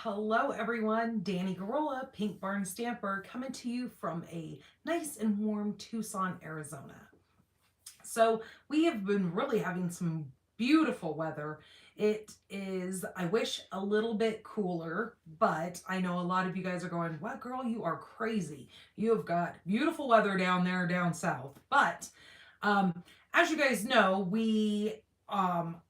Hello everyone, Danny Garola, Pink Barn Stamper, coming to you from a nice and warm Tucson, Arizona. So we have been really having some beautiful weather. It is, I wish, a little bit cooler, but I know a lot of you guys are going, what girl, you are crazy. You have got beautiful weather down there, down south. But um, as you guys know, we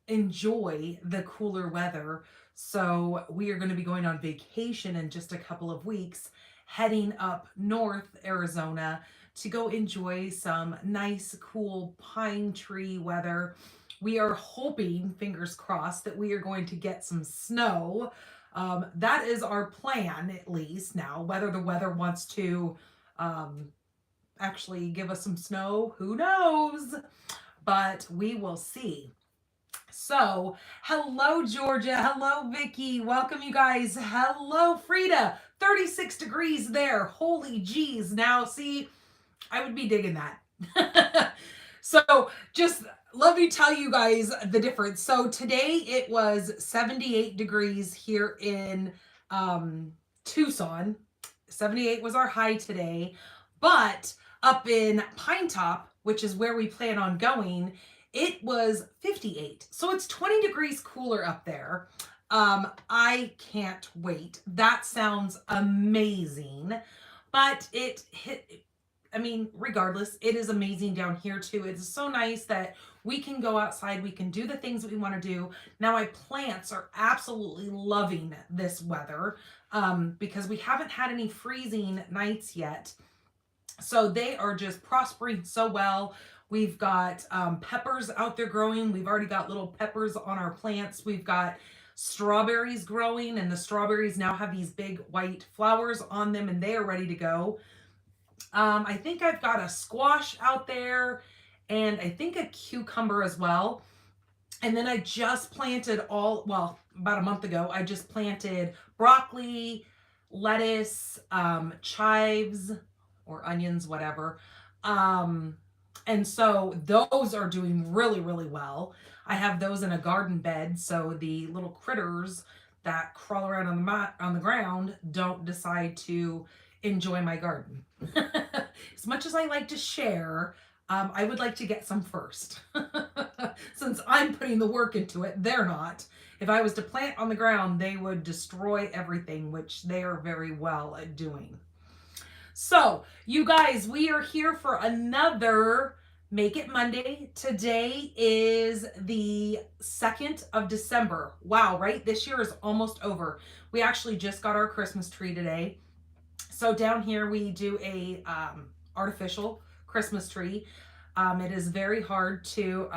enjoy the cooler weather. So we are going to be going on vacation in just a couple of weeks, heading up north Arizona to go enjoy some nice, cool pine tree weather. We are hoping, fingers crossed, that we are going to get some snow. That is our plan, at least. Now, whether the weather wants to um, actually give us some snow, who knows? But we will see. So, hello, Georgia. Hello, Vicky. Welcome, you guys. Hello, Frida. 36 degrees there. Holy geez. Now, see, I would be digging that. So just let me tell you guys the difference. So today it was 78 degrees here in Tucson. 78 was our high today. But up in Pine Top, which is where we plan on going, it was 58. So it's 20 degrees cooler up there. I can't wait. That sounds amazing. But regardless, it is amazing down here too. It's so nice that we can go outside, we can do the things that we want to do. Now, my plants are absolutely loving this weather because we haven't had any freezing nights yet. So they are just prospering so well. We've got peppers out there growing. We've already got little peppers on our plants. We've got strawberries growing, and the strawberries now have these big white flowers on them, and they are ready to go. I think I've got a squash out there and I think a cucumber as well. And then I just planted about a month ago, I just planted broccoli, lettuce, chives or onions, whatever. And so those are doing really, really well. I have those in a garden bed, so the little critters that crawl around on the ground don't decide to enjoy my garden. As much as I like to share, I would like to get some first. Since I'm putting the work into it, they're not. If I was to plant on the ground, they would destroy everything, which they are very well at doing. So, you guys, we are here for another Make It Monday. Today is the 2nd of December. Wow, right? This year is almost over. We actually just got our Christmas tree today. So down here we do a artificial Christmas tree. It is very hard to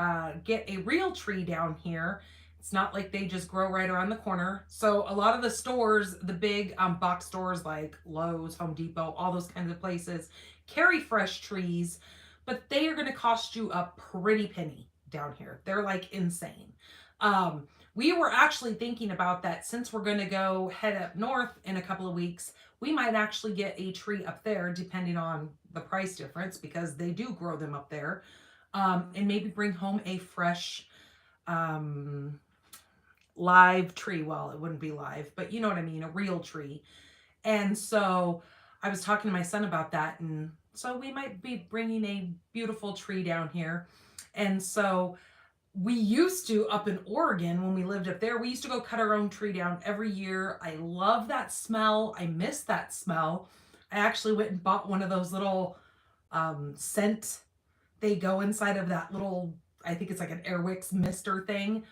get a real tree down here. It's not like they just grow right around the corner. So a lot of the stores, the big box stores like Lowe's, Home Depot, all those kinds of places carry fresh trees, but they are going to cost you a pretty penny down here. They're like insane. We were actually thinking about that since we're going to go head up north in a couple of weeks. We might actually get a tree up there depending on the price difference because they do grow them up there. And maybe bring home a fresh live tree. Well, it wouldn't be live, but you know what I mean, a real tree. And so I was talking to my son about that. And so we might be bringing a beautiful tree down here. And so we used to, up in Oregon, when we lived up there, we used to go cut our own tree down every year. I love that smell. I miss that smell. I actually went and bought one of those little scent. They go inside of that little, I think it's like an Airwicks mister thing.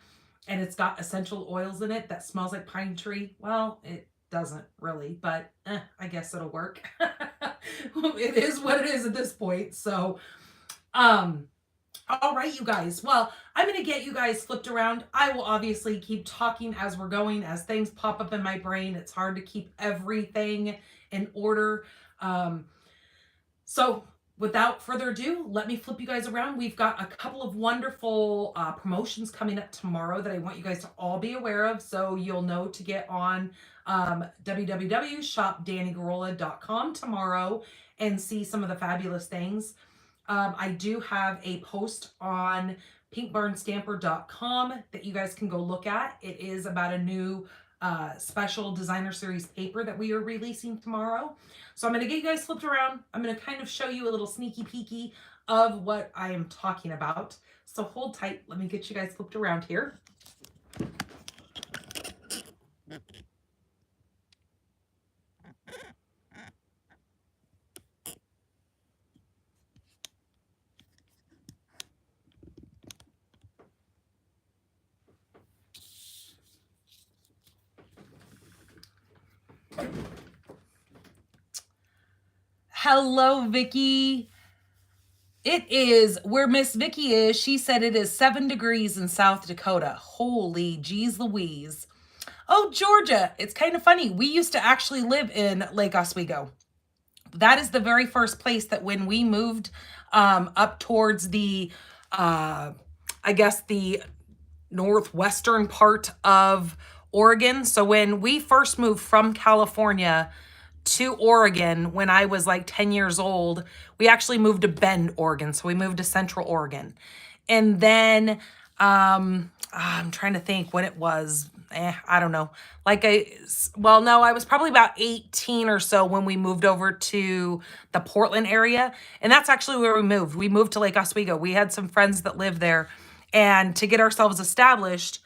And it's got essential oils in it that smells like pine tree. Well, it doesn't really, but I guess it'll work. It is what it is at this point. So, all right, you guys. Well, I'm going to get you guys flipped around. I will obviously keep talking as we're going, as things pop up in my brain. It's hard to keep everything in order. So without further ado, let me flip you guys around. We've got a couple of wonderful promotions coming up tomorrow that I want you guys to all be aware of. So you'll know to get on www.shopdannygarola.com tomorrow and see some of the fabulous things. I do have a post on pinkbarnstamper.com that you guys can go look at. It is about a new special designer series paper that we are releasing tomorrow. So I'm going to get you guys flipped around. I'm going to kind of show you a little sneaky peeky of what I am talking about. So hold tight. Let me get you guys flipped around here. Hello, Vicky. It is where Miss Vicky is. She said it is 7 degrees in South Dakota. Holy geez Louise. Oh, Georgia. It's kind of funny. We used to actually live in Lake Oswego. That is the very first place that when we moved up towards the, I guess the northwestern part of Oregon. So when we first moved from California to Oregon when I was like 10 years old, we actually moved to Bend, Oregon. So we moved to Central Oregon. And then I'm trying to think when it was. I don't know. No, I was probably about 18 or so when we moved over to the Portland area. And that's actually where we moved. We moved to Lake Oswego. We had some friends that lived there. And to get ourselves established,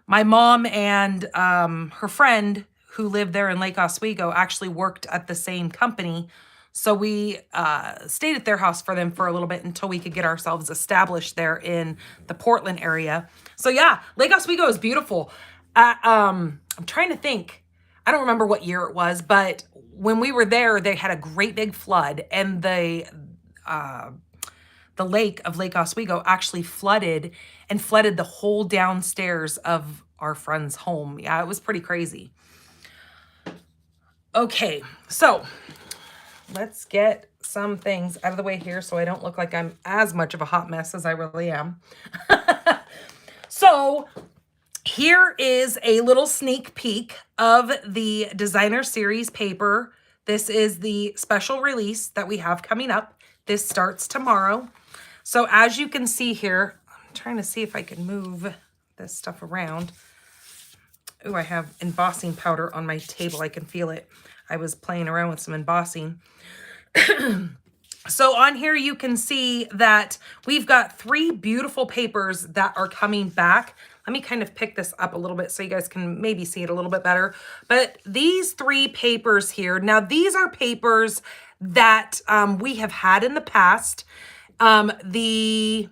my mom and her friend who lived there in Lake Oswego actually worked at the same company. So we stayed at their house for them for a little bit until we could get ourselves established there in the Portland area. So yeah, Lake Oswego is beautiful. I'm trying to think. I don't remember what year it was, but when we were there, they had a great big flood, and the lake of Lake Oswego actually flooded the whole downstairs of our friend's home. Yeah, it was pretty crazy. Okay, so let's get some things out of the way here so I don't look like I'm as much of a hot mess as I really am. So here is a little sneak peek of the designer series paper. This is the special release that we have coming up. This starts tomorrow. So as you can see here, I'm trying to see if I can move this stuff around. Oh, I have embossing powder on my table. I can feel it. I was playing around with some embossing. So on here, you can see that we've got 3 beautiful papers that are coming back. Let me kind of pick this up a little bit so you guys can maybe see it a little bit better. But these 3 papers here, now these are papers that we have had in the past. The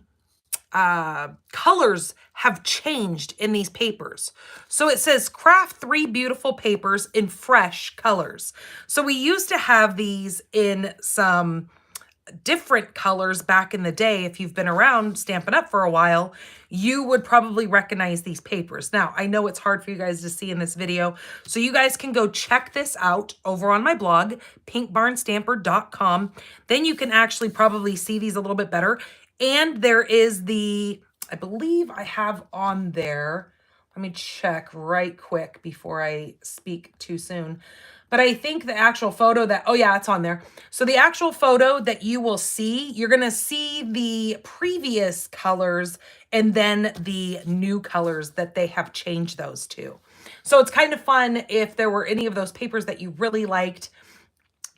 colors have changed in these papers. So it says craft 3 beautiful papers in fresh colors. So we used to have these in some different colors back in the day. If you've been around Stampin' Up for a while, you would probably recognize these papers. Now, I know it's hard for you guys to see in this video, so you guys can go check this out over on my blog, pinkbarnstamper.com. Then you can actually probably see these a little bit better. And there is I believe I have on there, let me check right quick before I speak too soon. But I think the actual photo oh yeah, it's on there. So the actual photo that you will see, you're going to see the previous colors and then the new colors that they have changed those to. So it's kind of fun if there were any of those papers that you really liked.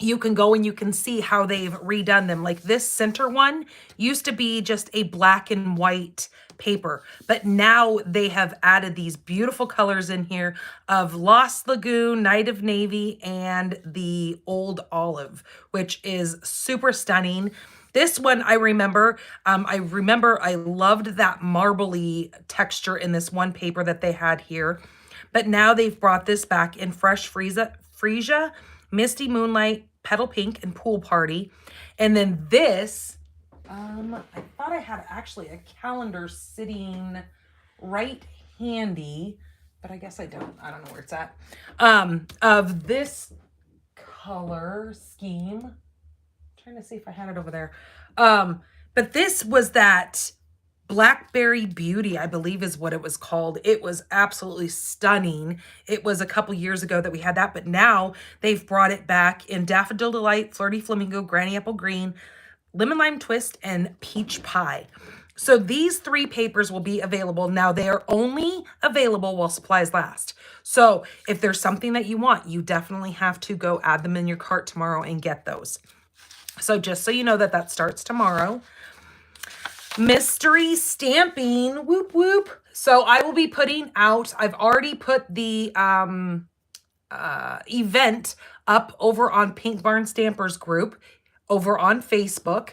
You can go and you can see how they've redone them. Like this center one used to be just a black and white paper, but now they have added these beautiful colors in here of Lost Lagoon, Night of Navy, and the Old Olive, which is super stunning. This one I remember I loved that marbly texture in this one paper that they had here, but now they've brought this back in Fresh Freesia, Misty Moonlight, Petal Pink, and Pool Party. And then this, I thought I had actually a calendar sitting right handy, but I guess I don't. I don't know where it's at. Of this color scheme. I'm trying to see if I had it over there. But this was that Blackberry Beauty, I believe is what it was called. It was absolutely stunning. It was a couple years ago that we had that, but now they've brought it back in Daffodil Delight, Flirty Flamingo, Granny Apple Green, Lemon Lime Twist, and Peach Pie. So these 3 papers will be available. Now they are only available while supplies last. So if there's something that you want, you definitely have to go add them in your cart tomorrow and get those. So just so you know that that starts tomorrow. Mystery stamping, whoop whoop. So I will be putting out, I've already put the event up over on Pink Barn Stampers group over on Facebook.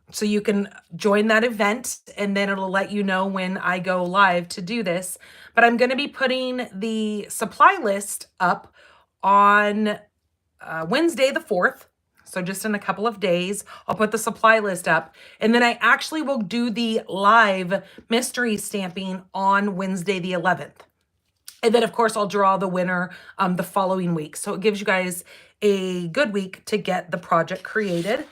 So you can join that event and then it'll let you know when I go live to do this. But I'm going to be putting the supply list up on Wednesday the 4th. So just in a couple of days, I'll put the supply list up. And then I actually will do the live mystery stamping on Wednesday the 11th. And then, of course, I'll draw the winner the following week. So it gives you guys a good week to get the project created.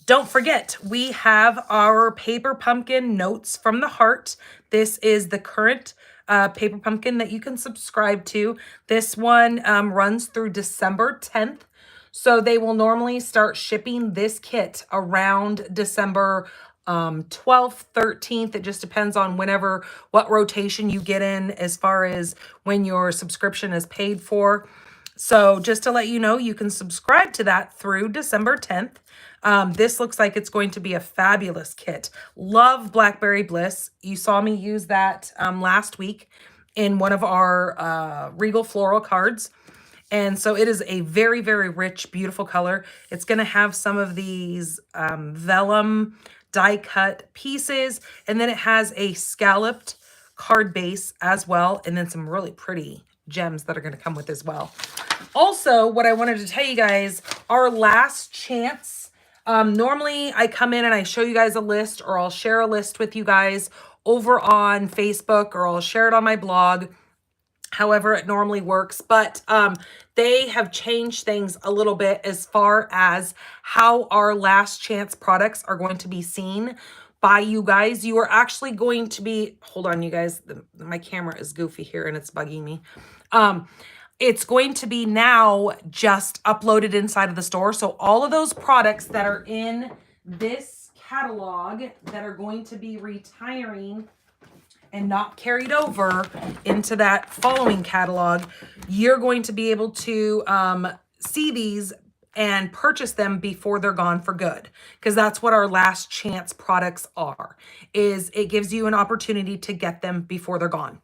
Don't forget, we have our Paper Pumpkin Notes from the Heart. This is the current Paper Pumpkin that you can subscribe to. This one runs through December 10th. So they will normally start shipping this kit around December 12th, 13th. It just depends on what rotation you get in as far as when your subscription is paid for. So just to let you know, you can subscribe to that through December 10th. This looks like it's going to be a fabulous kit. Love Blackberry Bliss. You saw me use that last week in one of our Regal Floral cards. And so it is a very, very rich, beautiful color. It's going to have some of these vellum die cut pieces. And then it has a scalloped card base as well. And then some really pretty gems that are going to come with as well. Also, what I wanted to tell you guys, our last chance. Normally I come in and I show you guys a list, or I'll share a list with you guys over on Facebook, or I'll share it on my blog. However it normally works, but they have changed things a little bit as far as how our last chance products are going to be seen by you guys. You are actually going to be, hold on you guys, my camera is goofy here and it's bugging me. It's going to be now just uploaded inside of the store. So all of those products that are in this catalog that are going to be retiring and not carried over into that following catalog, you're going to be able to see these and purchase them before they're gone for good. Because that's what our last chance products are, is it gives you an opportunity to get them before they're gone.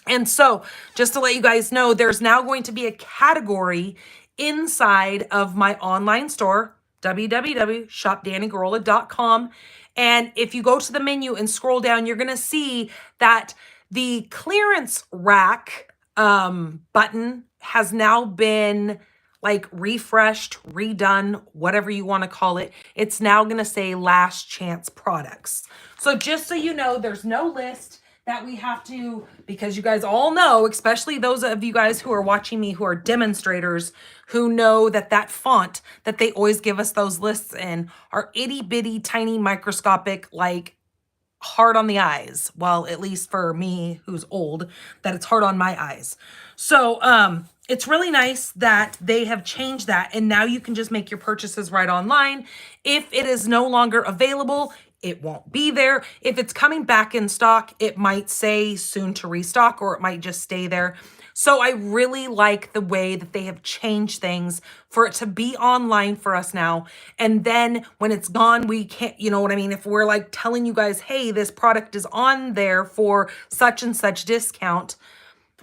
And so just to let you guys know, there's now going to be a category inside of my online store, www.shopdannygorola.com. And if you go to the menu and scroll down, you're going to see that the clearance rack button has now been like refreshed, redone, whatever you want to call it. It's now going to say last chance products. So just so you know, there's no list that we have to, because you guys all know, especially those of you guys who are watching me who are demonstrators, who know that that font that they always give us those lists in are itty bitty tiny microscopic, like hard on the eyes. Well, at least for me who's old, that it's hard on my eyes. So it's really nice that they have changed that, and now you can just make your purchases right online. If it is no longer available, it won't be there. If it's coming back in stock, it might say soon to restock, or it might just stay there. So I really like the way that they have changed things for it to be online for us now. And then when it's gone, we can't, you know what I mean? If we're like telling you guys, hey, this product is on there for such and such discount,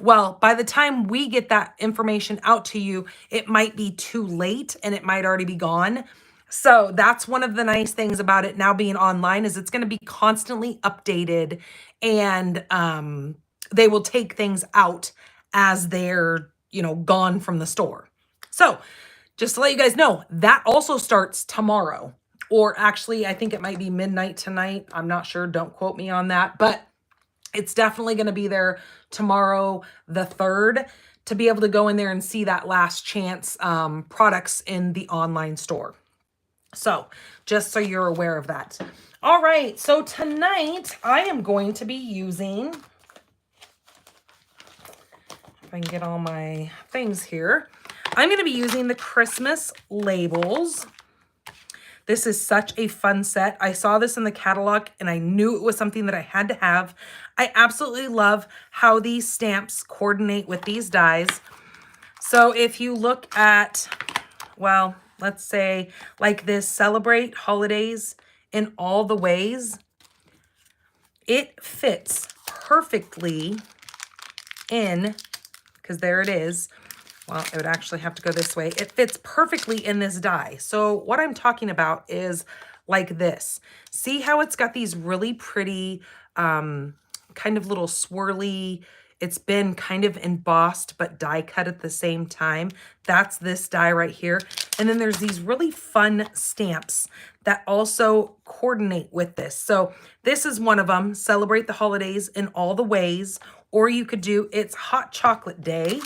well, by the time we get that information out to you, it might be too late and it might already be gone. So that's one of the nice things about it now being online, is it's going to be constantly updated, and they will take things out as they're, you know, gone from the store. So just to let you guys know, that also starts tomorrow, or actually I think it might be midnight tonight. I'm not sure. Don't quote me on that, but it's definitely going to be there tomorrow, the 3rd, to be able to go in there and see that last chance products in the online store. So just so you're aware of that. All right, so tonight I am going to be using, if I can get all my things here, I'm going to be using the Christmas labels. This is such a fun set. I saw this in the catalog and I knew it was something that I had to have. I absolutely love how these stamps coordinate with these dies. So if you look at, well, let's say like this, celebrate holidays in all the ways, it fits perfectly in, because there it is. Well, it would actually have to go this way. It fits perfectly in this die. So what I'm talking about is like this. See how it's got these really pretty kind of little swirly, it's been kind of embossed but die cut at the same time. That's this die right here. And then there's these really fun stamps that also coordinate with this. So this is one of them, celebrate the holidays in all the ways. Or you could do It's Hot Chocolate Day.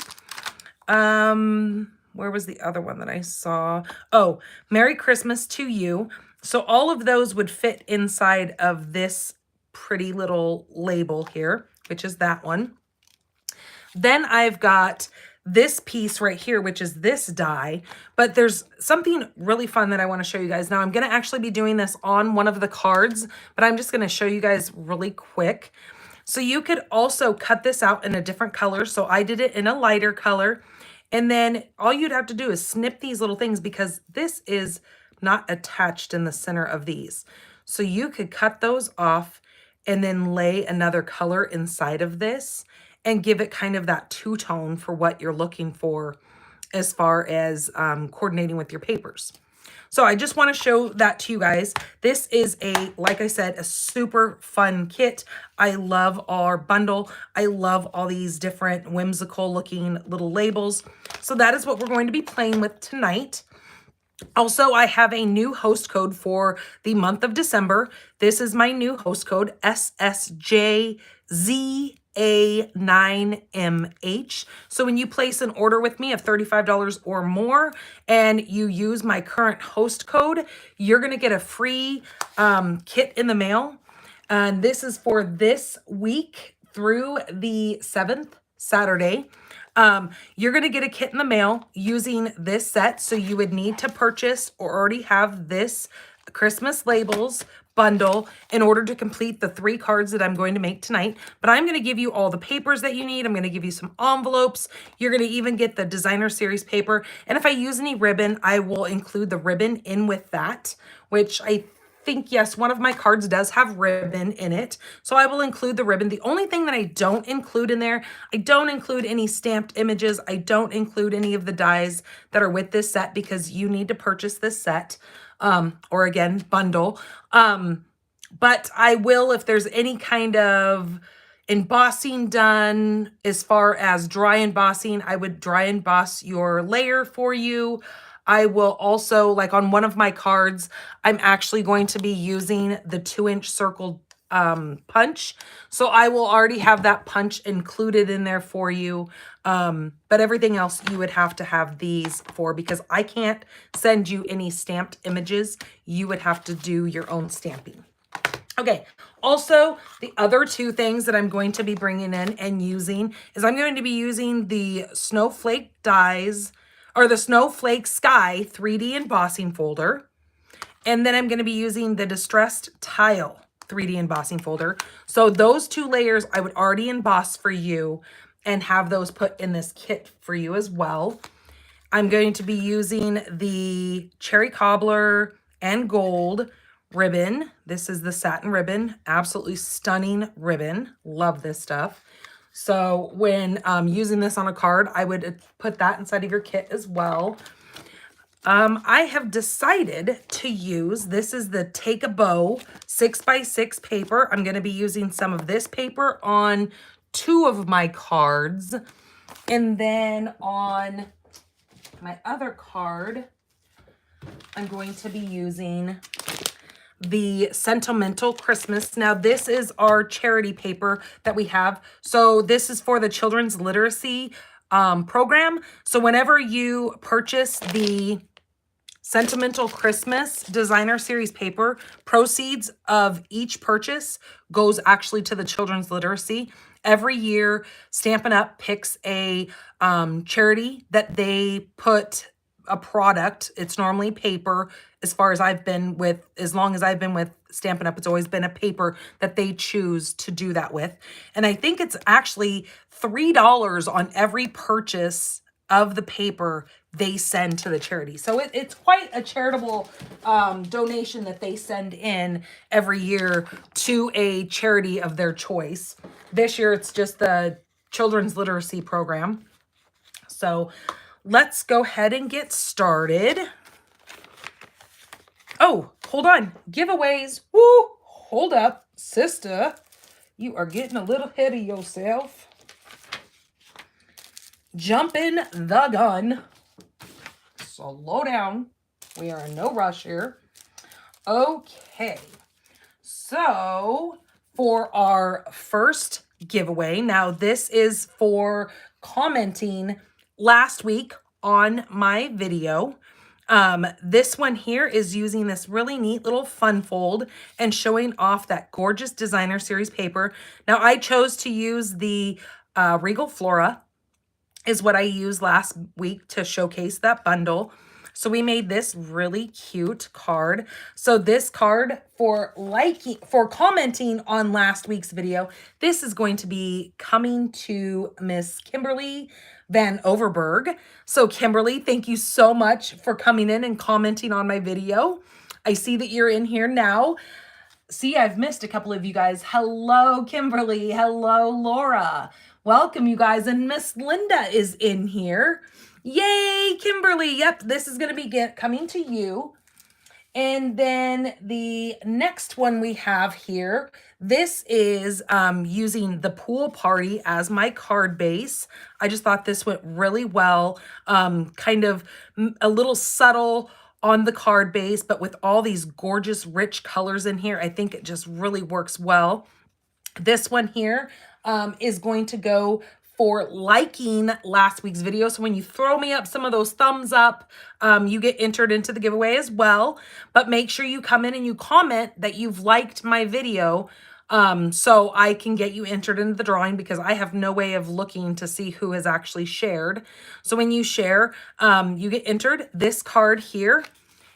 Where was the other one that I saw? Oh, Merry Christmas to You. So all of those would fit inside of this pretty little label here, which is that one. Then I've got this piece right here, which is this die, but there's something really fun that I want to show you guys. Now I'm going to actually be doing this on one of the cards, but I'm just going to show you guys really quick. So you could also cut this out in a different color. So I did it in a lighter color. And then all you'd have to do is snip these little things because this is not attached in the center of these. So you could cut those off and then lay another color inside of this and give it kind of that two-tone for what you're looking for as far as coordinating with your papers. So I just want to show that to you guys. This is like I said, a super fun kit. I love our bundle. I love all these different whimsical looking little labels. So that is what we're going to be playing with tonight. Also, I have a new host code for the month of December. This is my new host code, SSJZA9MH. So when you place an order with me of $35 or more and you use my current host code, you're going to get a free kit in the mail. And this is for this week through the 7th, Saturday. You're going to get a kit in the mail using this set. So you would need to purchase or already have this Christmas labels bundle in order to complete the 3 cards that I'm going to make tonight. But I'm going to give you all the papers that you need. I'm going to give you some envelopes. You're going to even get the designer series paper. And if I use any ribbon, I will include the ribbon in with that, which I think, yes, one of my cards does have ribbon in it. So I will include the ribbon. The only thing that I don't include in there, I don't include any stamped images. I don't include any of the dies that are with this set because you need to purchase this set, or again, bundle. But I will, if there's any kind of embossing done as far as dry embossing, I would dry emboss your layer for you. I will also, like on one of my cards, I'm actually going to be using the 2-inch circle punch. So I will already have that punch included in there for you. But everything else you would have to have these for because I can't send you any stamped images. You would have to do your own stamping. Okay, also the other 2 things that I'm going to be bringing in and using is I'm going to be using the Snowflake dies or the Snowflake Sky 3D embossing folder. And then I'm going to be using the Distressed Tile 3D embossing folder. So those 2 layers I would already emboss for you and have those put in this kit for you as well. I'm going to be using the Cherry Cobbler and Gold ribbon. This is the satin ribbon. Absolutely stunning ribbon. Love this stuff. So when using this on a card, I would put that inside of your kit as well. I have decided to use, this is the Take a Bow 6x6 paper. I'm going to be using some of this paper on 2 of my cards. And then on my other card, I'm going to be using the Sentimental Christmas. Now this is our charity paper that we have. So this is for the Children's Literacy program. So whenever you purchase the Sentimental Christmas designer series paper, proceeds of each purchase goes actually to the Children's Literacy. Every year, Stampin' Up! Picks a charity that they put a product, it's normally paper, as far as I've been with, as long as I've been with Stampin' Up, it's always been a paper that they choose to do that with. And I think it's actually $3 on every purchase of the paper they send to the charity. So it's quite a charitable donation that they send in every year to a charity of their choice. This year, it's just the Children's Literacy Program. So let's go ahead and get started. Oh, hold on. Giveaways. Woo! Hold up, sister. You are getting a little ahead of yourself. Jumping the gun. Slow down. We are in no rush here. Okay. So for our first giveaway, now this is for commenting last week on my video. This one here is using this really neat little fun fold and showing off that gorgeous designer series paper. Now I chose to use the Regal Flora is what I used last week to showcase that bundle. So we made this really cute card. So this card for commenting on last week's video, this is going to be coming to Miss Kimberly Van Overberg. So Kimberly, thank you so much for coming in and commenting on my video. I see that you're in here now. See, I've missed a couple of you guys. Hello, Kimberly. Hello, Laura. Welcome, you guys. And Miss Linda is in here. Yay, Kimberly. Yep, this is going to be coming to you. And then the next one we have here, this is using the pool party as my card base. I just thought this went really well. Kind of a little subtle on the card base, but with all these gorgeous rich colors in here, I think it just really works well. This one here is going to go for liking last week's video. So when you throw me up some of those thumbs up, you get entered into the giveaway as well. But make sure you come in and you comment that you've liked my video so I can get you entered into the drawing, because I have no way of looking to see who has actually shared. So when you share, you get entered. This card here,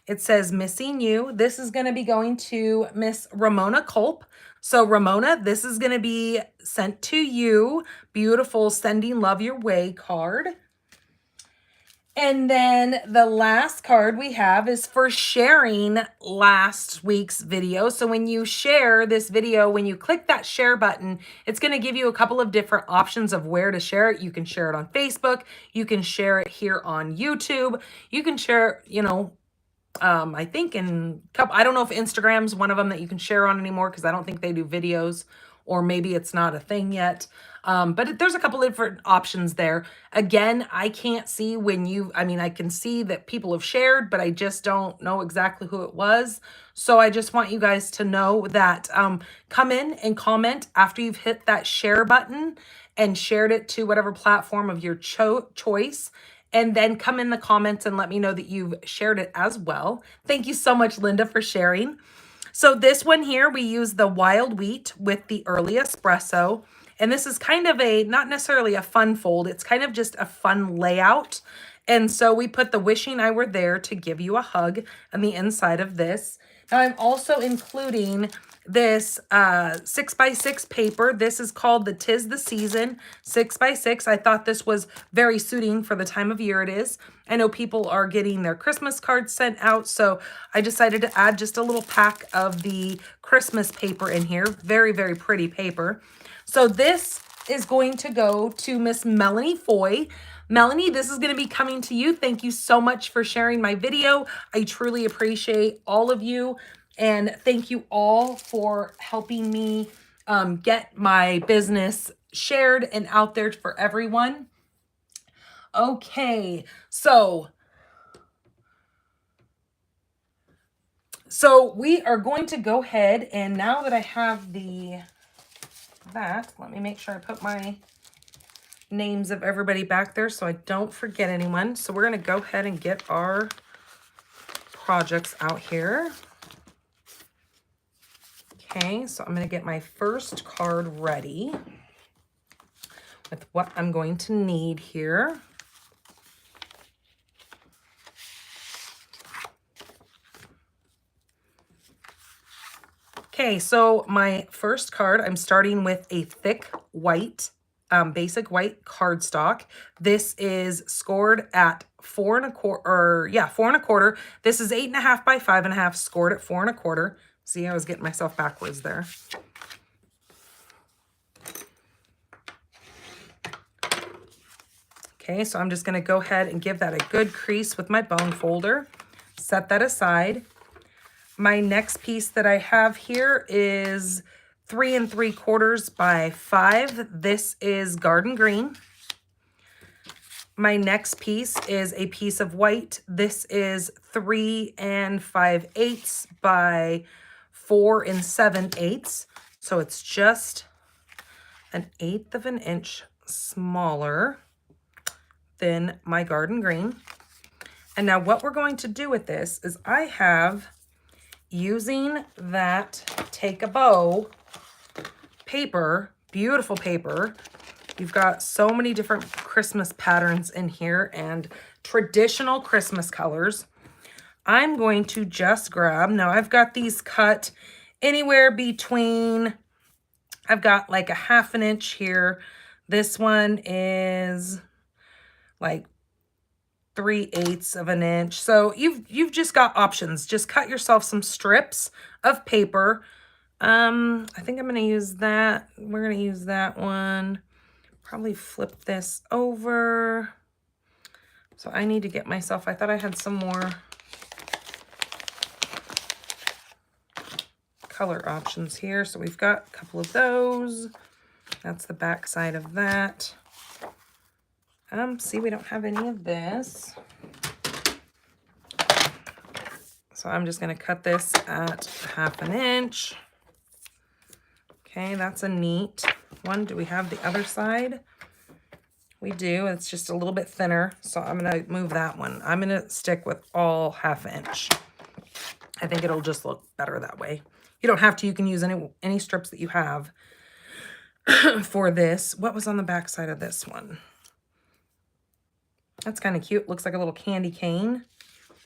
it says missing you. This is going to be going to Miss Ramona Culp. So Ramona, this is going to be sent to you. Beautiful sending love your way card. And then the last card we have is for sharing last week's video. So when you share this video, when you click that share button, it's going to give you a couple of different options of where to share it. You can share it on Facebook. You can share it here on YouTube. You can share, I think I don't know if Instagram's one of them that you can share on anymore, because I don't think they do videos, or maybe it's not a thing yet. But there's a couple of different options there. Again, I can't see I can see that people have shared, but I just don't know exactly who it was. So I just want you guys to know that come in and comment after you've hit that share button and shared it to whatever platform of your choice. And then come in the comments and let me know that you've shared it as well. Thank you so much, Linda, for sharing. So this one here, we use the wild wheat with the early espresso. And this is kind of not necessarily a fun fold. It's kind of just a fun layout. And so we put the wishing I were there to give you a hug on the inside of this. Now I'm also including this 6x6 paper. This is called the 'Tis the Season 6x6. I thought this was very suiting for the time of year it is. I know people are getting their Christmas cards sent out, so I decided to add just a little pack of the Christmas paper in here. Very, very pretty paper. So this is going to go to Miss Melanie Foy. Melanie, this is going to be coming to you. Thank you so much for sharing my video. I truly appreciate all of you. And thank you all for helping me get my business shared and out there for everyone. Okay, so we are going to go ahead, and now that I have let me make sure I put my names of everybody back there so I don't forget anyone. So we're going to go ahead and get our projects out here. Okay, so I'm going to get my first card ready with what I'm going to need here. Okay, so my first card, I'm starting with a thick white, basic white cardstock. This is scored at 4 1/4, or yeah, 4 1/4. This is 8.5 by 5.5, scored at 4 1/4. See, I was getting myself backwards there. Okay, so I'm just gonna go ahead and give that a good crease with my bone folder. Set that aside. My next piece that I have here is 3 3/4 by 5. This is garden green. My next piece is a piece of white. This is 3 5/8 by 4 7/8. So it's just 1/8 of an inch smaller than my garden green. And now what we're going to do with this is I have, using that Take a Bow paper, beautiful paper. You've got so many different Christmas patterns in here and traditional Christmas colors. I'm going to just grab, now I've got these cut anywhere between, I've got like 1/2 inch here. This one is like 3/8 of an inch. So you've just got options. Just cut yourself some strips of paper. I think I'm going to use that. We're going to use that one. Probably flip this over. So I need to get myself, I thought I had some more color options here. So we've got a couple of those. That's the back side of that. See, we don't have any of this. So I'm just going to cut this at 1/2 inch. Okay, that's a neat one. Do we have the other side? We do. It's just a little bit thinner, so I'm going to move that one. I'm going to stick with all 1/2 inch. I think it'll just look better that way. You don't have to. You can use any strips that you have for this. What was on the back side of this one? That's kind of cute. Looks like a little candy cane.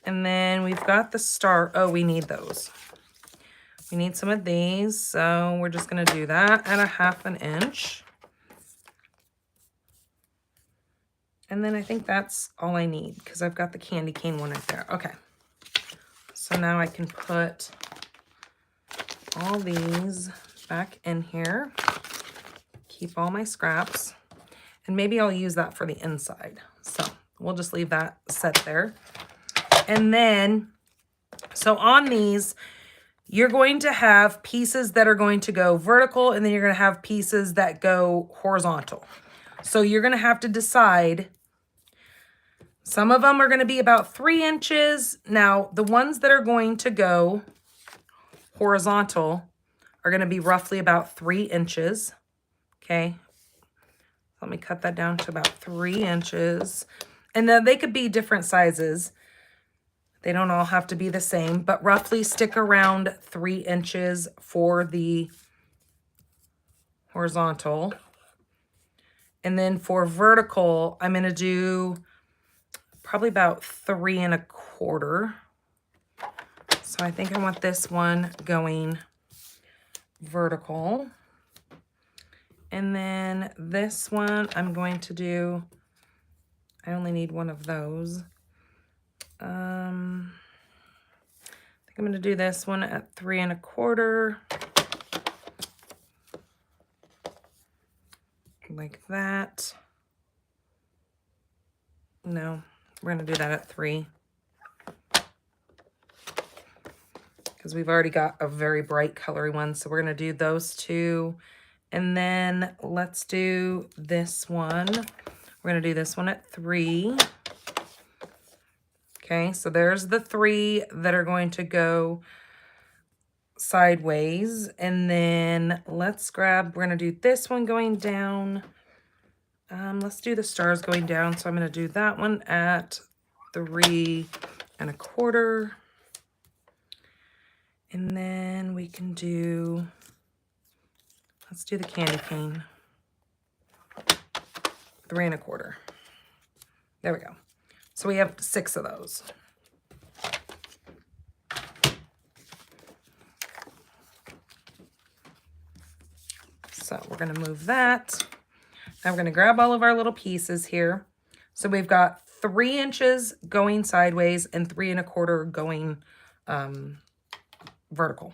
And then we've got the star. Oh, we need those. We need some of these. So we're just going to do that at 1/2 inch. And then I think that's all I need because I've got the candy cane one right there. Okay. So now I can put all these back in here. Keep all my scraps. And maybe I'll use that for the inside. So we'll just leave that set there. And then, so on these, you're going to have pieces that are going to go vertical, and then you're going to have pieces that go horizontal. So you're going to have to decide. Some of them are going to be about 3 inches. Now, the ones that are going to go horizontal are going to be roughly about 3 inches. Okay. Let me cut that down to about 3 inches. And then they could be different sizes. They don't all have to be the same, but roughly stick around 3 inches for the horizontal. And then for vertical, I'm going to do probably about 3 1/4. So I think I want this one going vertical. And then this one, I'm going to do, I only need one of those. I think I'm going to do this one at 3 1/4. Like that. No, we're going to do that at 3. Because we've already got a very bright colory one. So we're going to do those two. And then let's do this one. We're going to do this one at 3. Okay, so there's the 3 that are going to go sideways. And then let's grab, we're going to do this one going down. Let's do the stars going down. So I'm going to do that one at 3 1/4. And then we can do, let's do the candy cane. 3 1/4. There we go. So we have 6 of those. So we're going to move that. Now we're going to grab all of our little pieces here. So we've got 3 inches going sideways and 3 1/4 going vertical,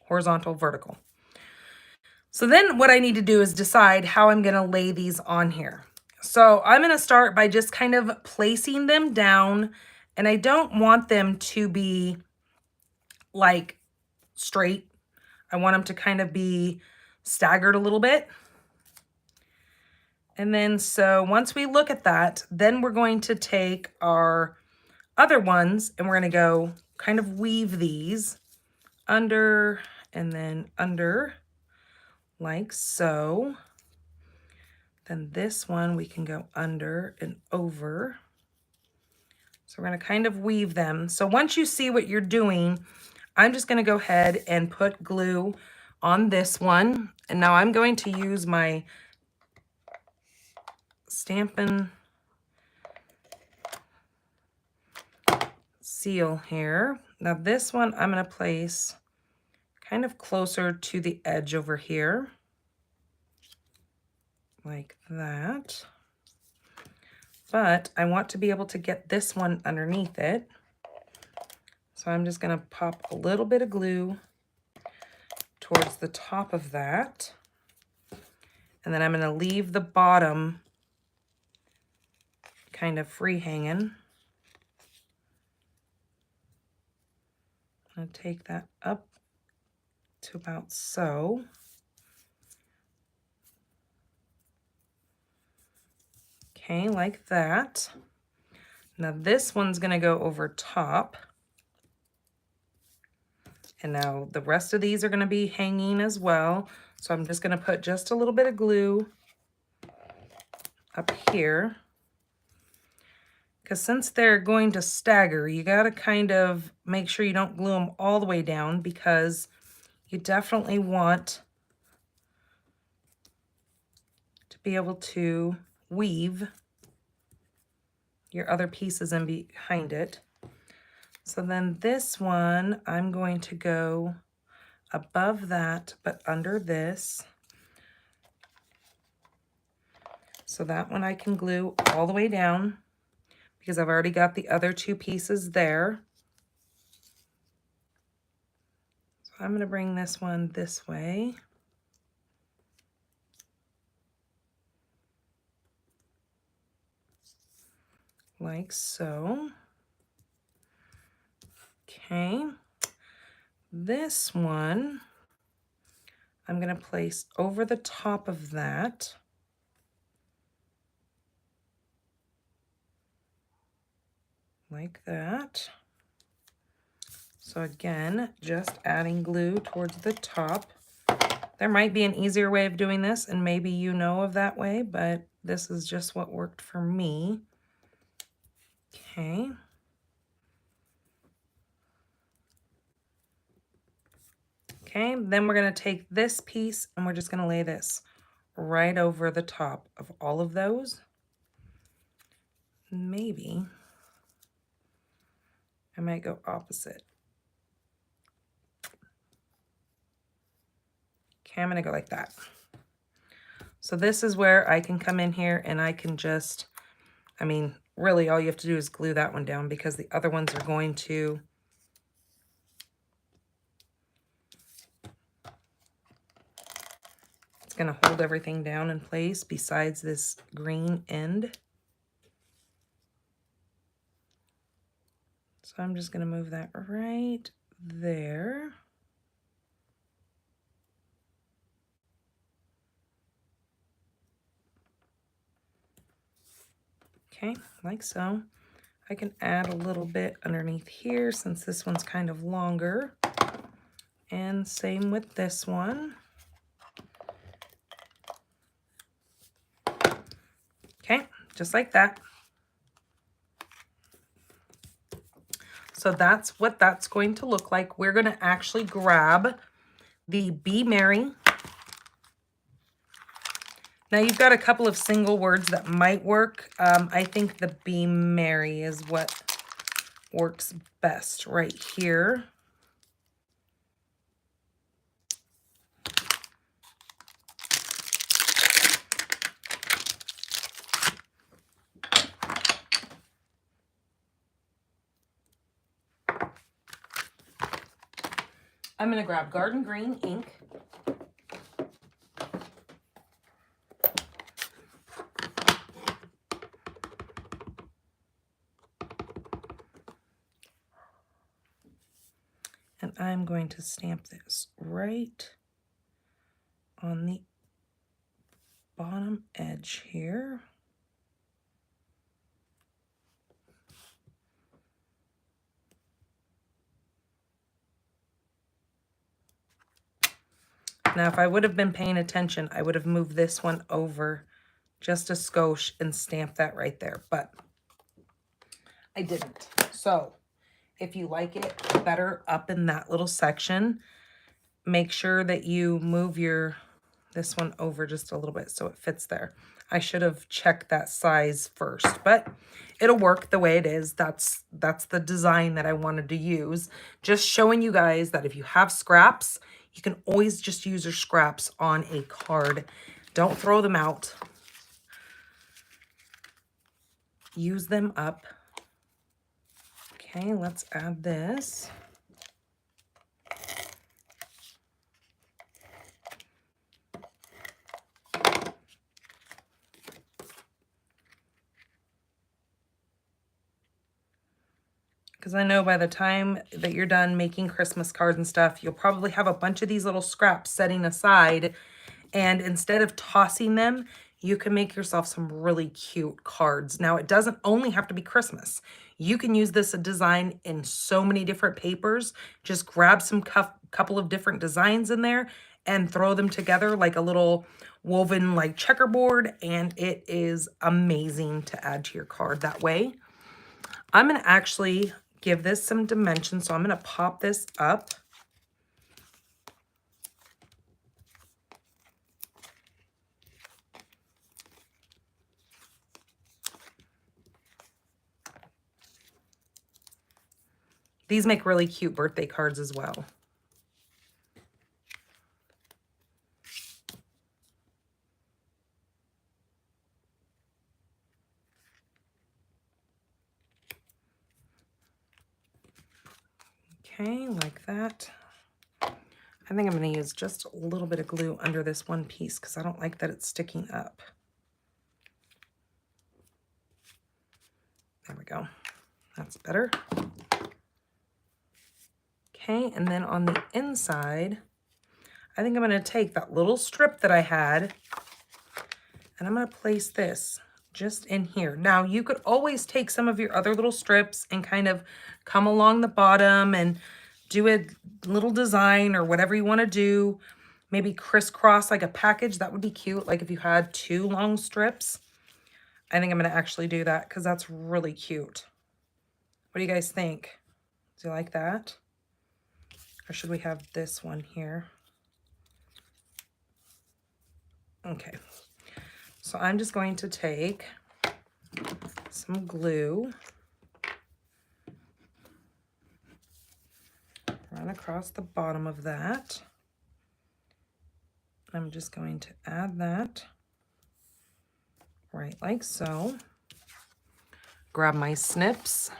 horizontal, vertical. So then what I need to do is decide how I'm going to lay these on here. So I'm going to start by just kind of placing them down, and I don't want them to be like straight. I want them to kind of be staggered a little bit. And then so once we look at that, then we're going to take our other ones and we're going to go kind of weave these under and then under like so. Then this one we can go under and over. So we're going to kind of weave them. So once you see what you're doing, I'm just going to go ahead and put glue on this one. And now I'm going to use my Stampin' seal here. Now this one I'm going to place kind of closer to the edge over here, like that. But I want to be able to get this one underneath it. So I'm just going to pop a little bit of glue towards the top of that. And then I'm going to leave the bottom kind of free hanging. I'm going to take that up to about so. Okay, like that. Now this one's going to go over top. And now the rest of these are going to be hanging as well. So I'm just going to put just a little bit of glue up here. Because since they're going to stagger, you got to kind of make sure you don't glue them all the way down, because you definitely want to be able to weave your other pieces in behind it. So then this one, I'm going to go above that, but under this. So that one I can glue all the way down because I've already got the other 2 pieces there. So I'm going to bring this one this way. Like so. Okay. This one, I'm going to place over the top of that. Like that. So again, just adding glue towards the top. There might be an easier way of doing this, and maybe you know of that way, but this is just what worked for me. Okay. Okay, then we're going to take this piece and we're just going to lay this right over the top of all of those. Maybe I might go opposite. Okay, I'm going to go like that. So this is where I can come in here and I can just, I mean, really all you have to do is glue that one down, because the other ones are going to going to hold everything down in place besides this green end. So I'm just going to move that right there. Okay, like so. I can add a little bit underneath here since this one's kind of longer. And same with this one. Okay, just like that. So that's what that's going to look like. We're going to actually grab the Be Merry. Now you've got a couple of single words that might work. I think the Be Merry is what works best right here. I'm going to grab Garden Green ink. And I'm going to stamp this right on the bottom edge here. Now, if I would have been paying attention, I would have moved this one over just a skosh and stamped that right there, but I didn't. So if you like it better up in that little section, make sure that you move this one over just a little bit so it fits there. I should have checked that size first, but it'll work the way it is. That's the design that I wanted to use. Just showing you guys that if you have scraps, you can always just use your scraps on a card. Don't throw them out. Use them up. Okay, let's add this. Because I know by the time that you're done making Christmas cards and stuff, you'll probably have a bunch of these little scraps setting aside. And instead of tossing them, you can make yourself some really cute cards. Now, it doesn't only have to be Christmas. You can use this design in so many different papers. Just grab some couple of different designs in there and throw them together like a little woven like checkerboard. And it is amazing to add to your card that way. I'm going to actually give this some dimension. So I'm going to pop this up. These make really cute birthday cards as well. Okay, like that. I think I'm going to use just a little bit of glue under this one piece because I don't like that it's sticking up. There we go. That's better. Okay, and then on the inside, I think I'm going to take that little strip that I had and I'm going to place this just in here. Now, you could always take some of your other little strips and kind of come along the bottom and do a little design or whatever you want to do. Maybe crisscross like a package. That would be cute. Like if you had 2 long strips. I think I'm going to actually do that because that's really cute. What do you guys think? Do you like that? Or should we have this one here? Okay. So I'm just going to take some glue, run across the bottom of that. I'm just going to add that right like so. Grab my snips.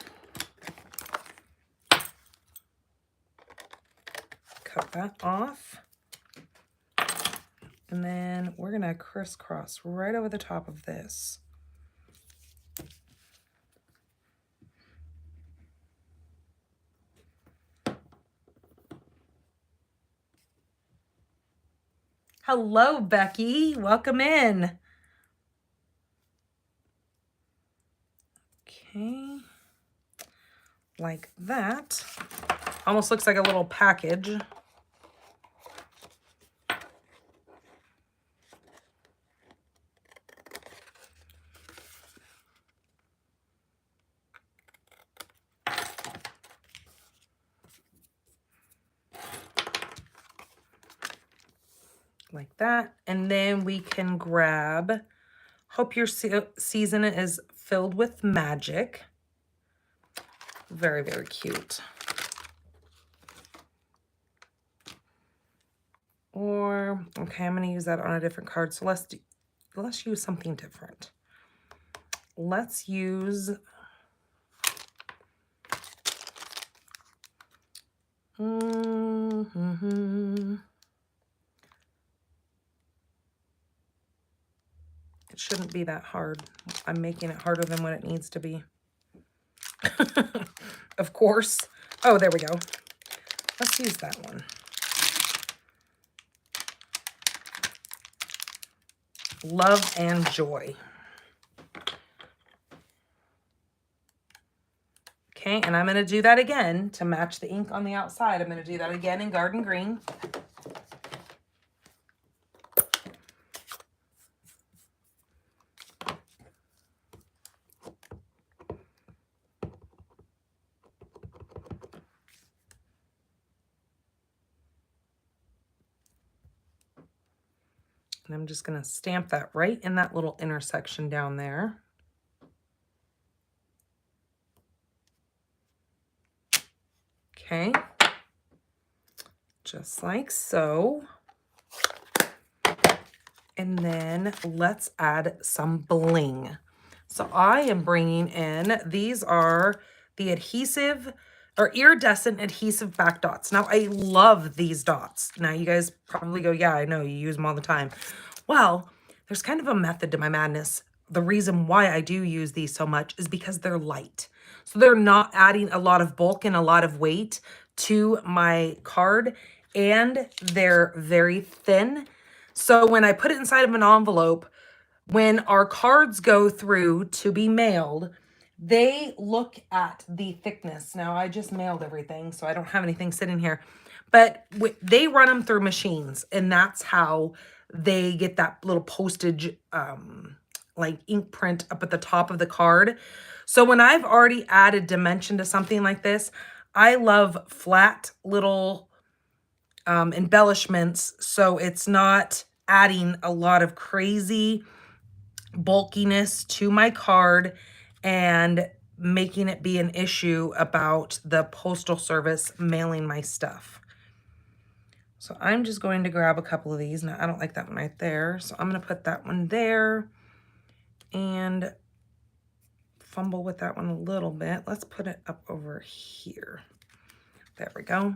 Cut that off. And then we're going to crisscross right over the top of this. Hello, Becky. Welcome in. Okay. Like that. Almost looks like a little package. Like that. And then we can grab, hope your season is filled with magic. Very, very cute. Or, okay, I'm going to use that on a different card. So let's use something different. Let's use It shouldn't be that hard. I'm making it harder than what it needs to be. Of course. Oh, there we go. Let's use that one. Love and joy. Okay, and I'm going to do that again to match the ink on the outside. I'm going to do that again in Garden Green. And I'm just going to stamp that right in that little intersection down there. Okay, just like so. And then let's add some bling. So I am bringing in, these are the adhesive or iridescent adhesive back dots. Now I love these dots. Now you guys probably go, yeah, I know you use them all the time. Well, there's kind of a method to my madness. The reason why I do use these so much is because they're light. So they're not adding a lot of bulk and a lot of weight to my card, and they're very thin. So when I put it inside of an envelope, when our cards go through to be mailed, they look at the thickness. Now, I just mailed everything, so I don't have anything sitting here. But they run them through machines, and that's how they get that little postage, like ink print up at the top of the card. So when I've already added dimension to something like this, I love flat little embellishments, so it's not adding a lot of crazy bulkiness to my card and making it be an issue about the postal service mailing my stuff. So I'm just going to grab a couple of these. Now, I don't like that one right there, so I'm going to put that one there and fumble with that one a little bit. Let's put it up over here. There we go.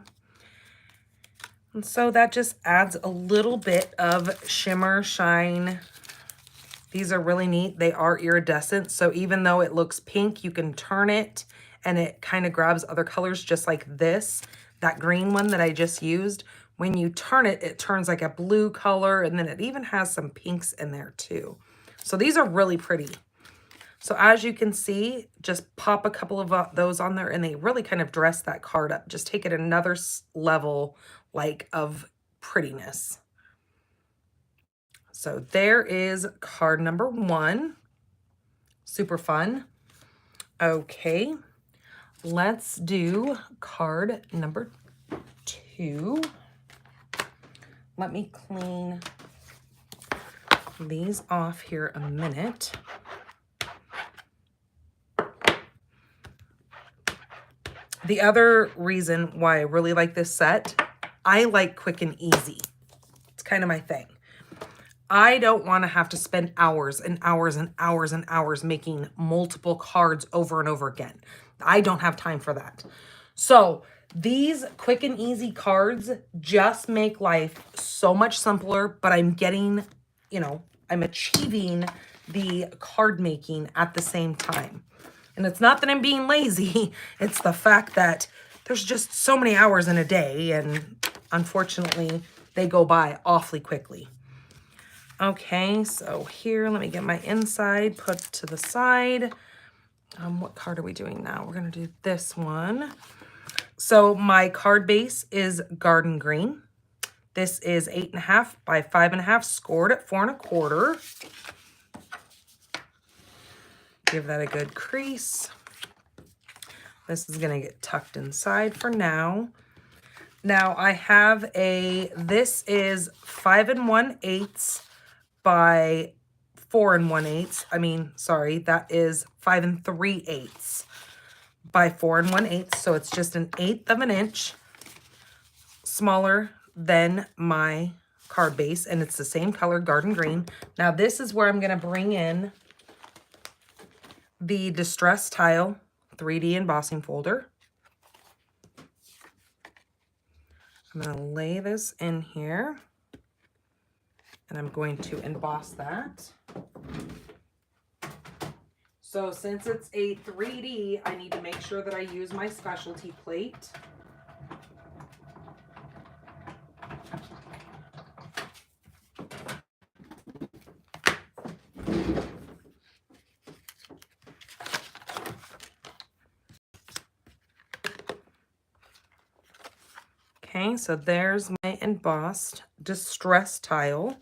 And so that just adds a little bit of shimmer, shine. These are really neat. They are iridescent, so even though it looks pink, you can turn it and it kind of grabs other colors, just like this. That green one that I just used, when you turn it, it turns like a blue color, and then it even has some pinks in there too. So these are really pretty. So as you can see, just pop a couple of those on there and they really kind of dress that card up. Just take it another level like of prettiness. So there is card number 1. Super fun. Okay, let's do card number 2. Let me clean these off here a minute. The other reason why I really like this set, I like quick and easy. It's kind of my thing. I don't want to have to spend hours and hours and hours and hours making multiple cards over and over again. I don't have time for that. So these quick and easy cards just make life so much simpler, but I'm getting, I'm achieving the card making at the same time. And it's not that I'm being lazy, it's the fact that there's just so many hours in a day, and unfortunately, they go by awfully quickly. Okay, so here, let me get my inside put to the side. What card are we doing now? We're going to do this one. So my card base is Garden Green. This is 8.5 by 5.5, scored at 4 1/4. Give that a good crease. This is going to get tucked inside for now. Now I have this is 5 1/8 by 4 1/8. I mean, sorry, that is 5 3/8 by 4 1/8. So it's just 1/8 of an inch smaller than my card base, and it's the same color, Garden Green. Now this is where I'm going to bring in the Distress Tile 3D embossing folder. I'm going to lay this in here, and I'm going to emboss that. So since it's a 3D, I need to make sure that I use my specialty plate. Okay, so there's my embossed distress tile.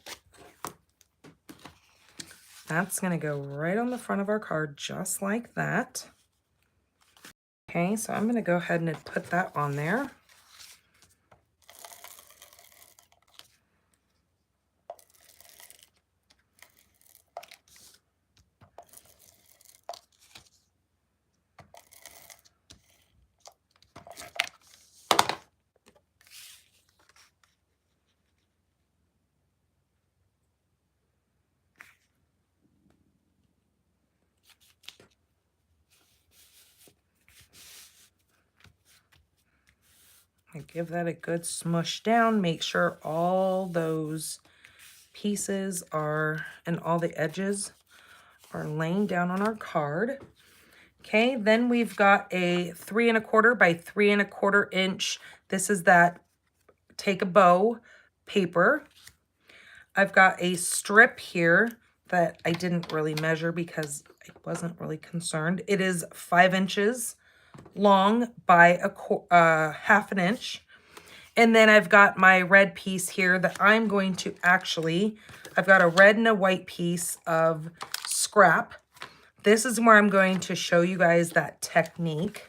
That's going to go right on the front of our card, just like that. Okay, so I'm going to go ahead and put that on there. And give that a good smush down. Make sure all those pieces are, and all the edges are laying down on our card. Okay, then we've got a 3 1/4 by 3 1/4 inch. This is that take a bow paper. I've got a strip here that I didn't really measure because I wasn't really concerned. It is 5 inches long by a 1/2 inch. And then I've got my red piece here that I'm going to actually, I've got a red and a white piece of scrap. This is where I'm going to show you guys that technique.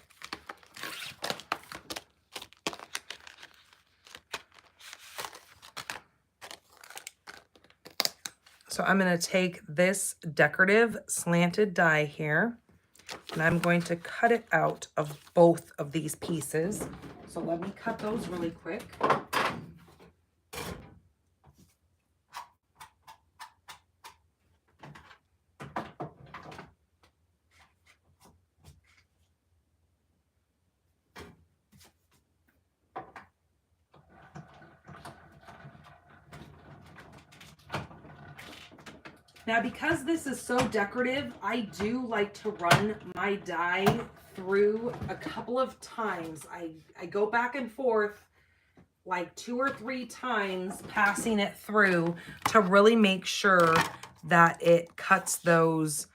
So I'm going to take this decorative slanted die here, and I'm going to cut it out of both of these pieces. So let me cut those really quick. Now, because this is so decorative, I do like to run my die through a couple of times. I go back and forth like 2 or 3 times, passing it through to really make sure that it cuts those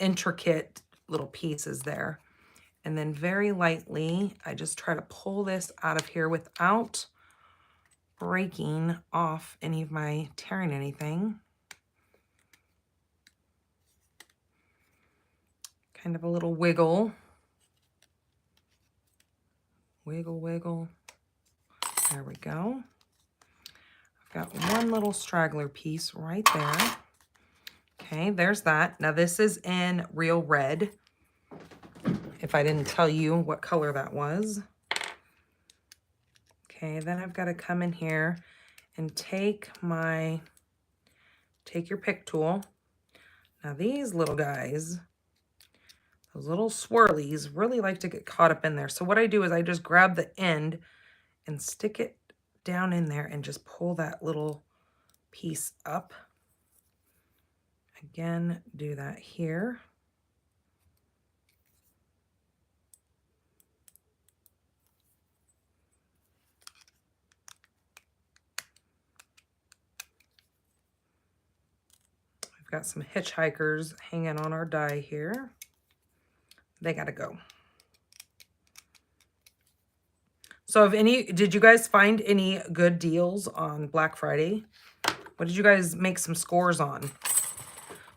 intricate little pieces there. And then very lightly, I just try to pull this out of here without breaking off any of my, tearing anything. Kind of a little wiggle. Wiggle, wiggle. There we go. I've got one little straggler piece right there. Okay, there's that. Now this is in real red. If I didn't tell you what color that was. Okay, then I've got to come in here and take your pick tool. Now these little guys, those little swirlies, really like to get caught up in there. So what I do is I just grab the end and stick it down in there and just pull that little piece up. Again, do that here. We've got some hitchhikers hanging on our die here. They gotta go. So did you guys find any good deals on Black Friday? What did you guys make some scores on?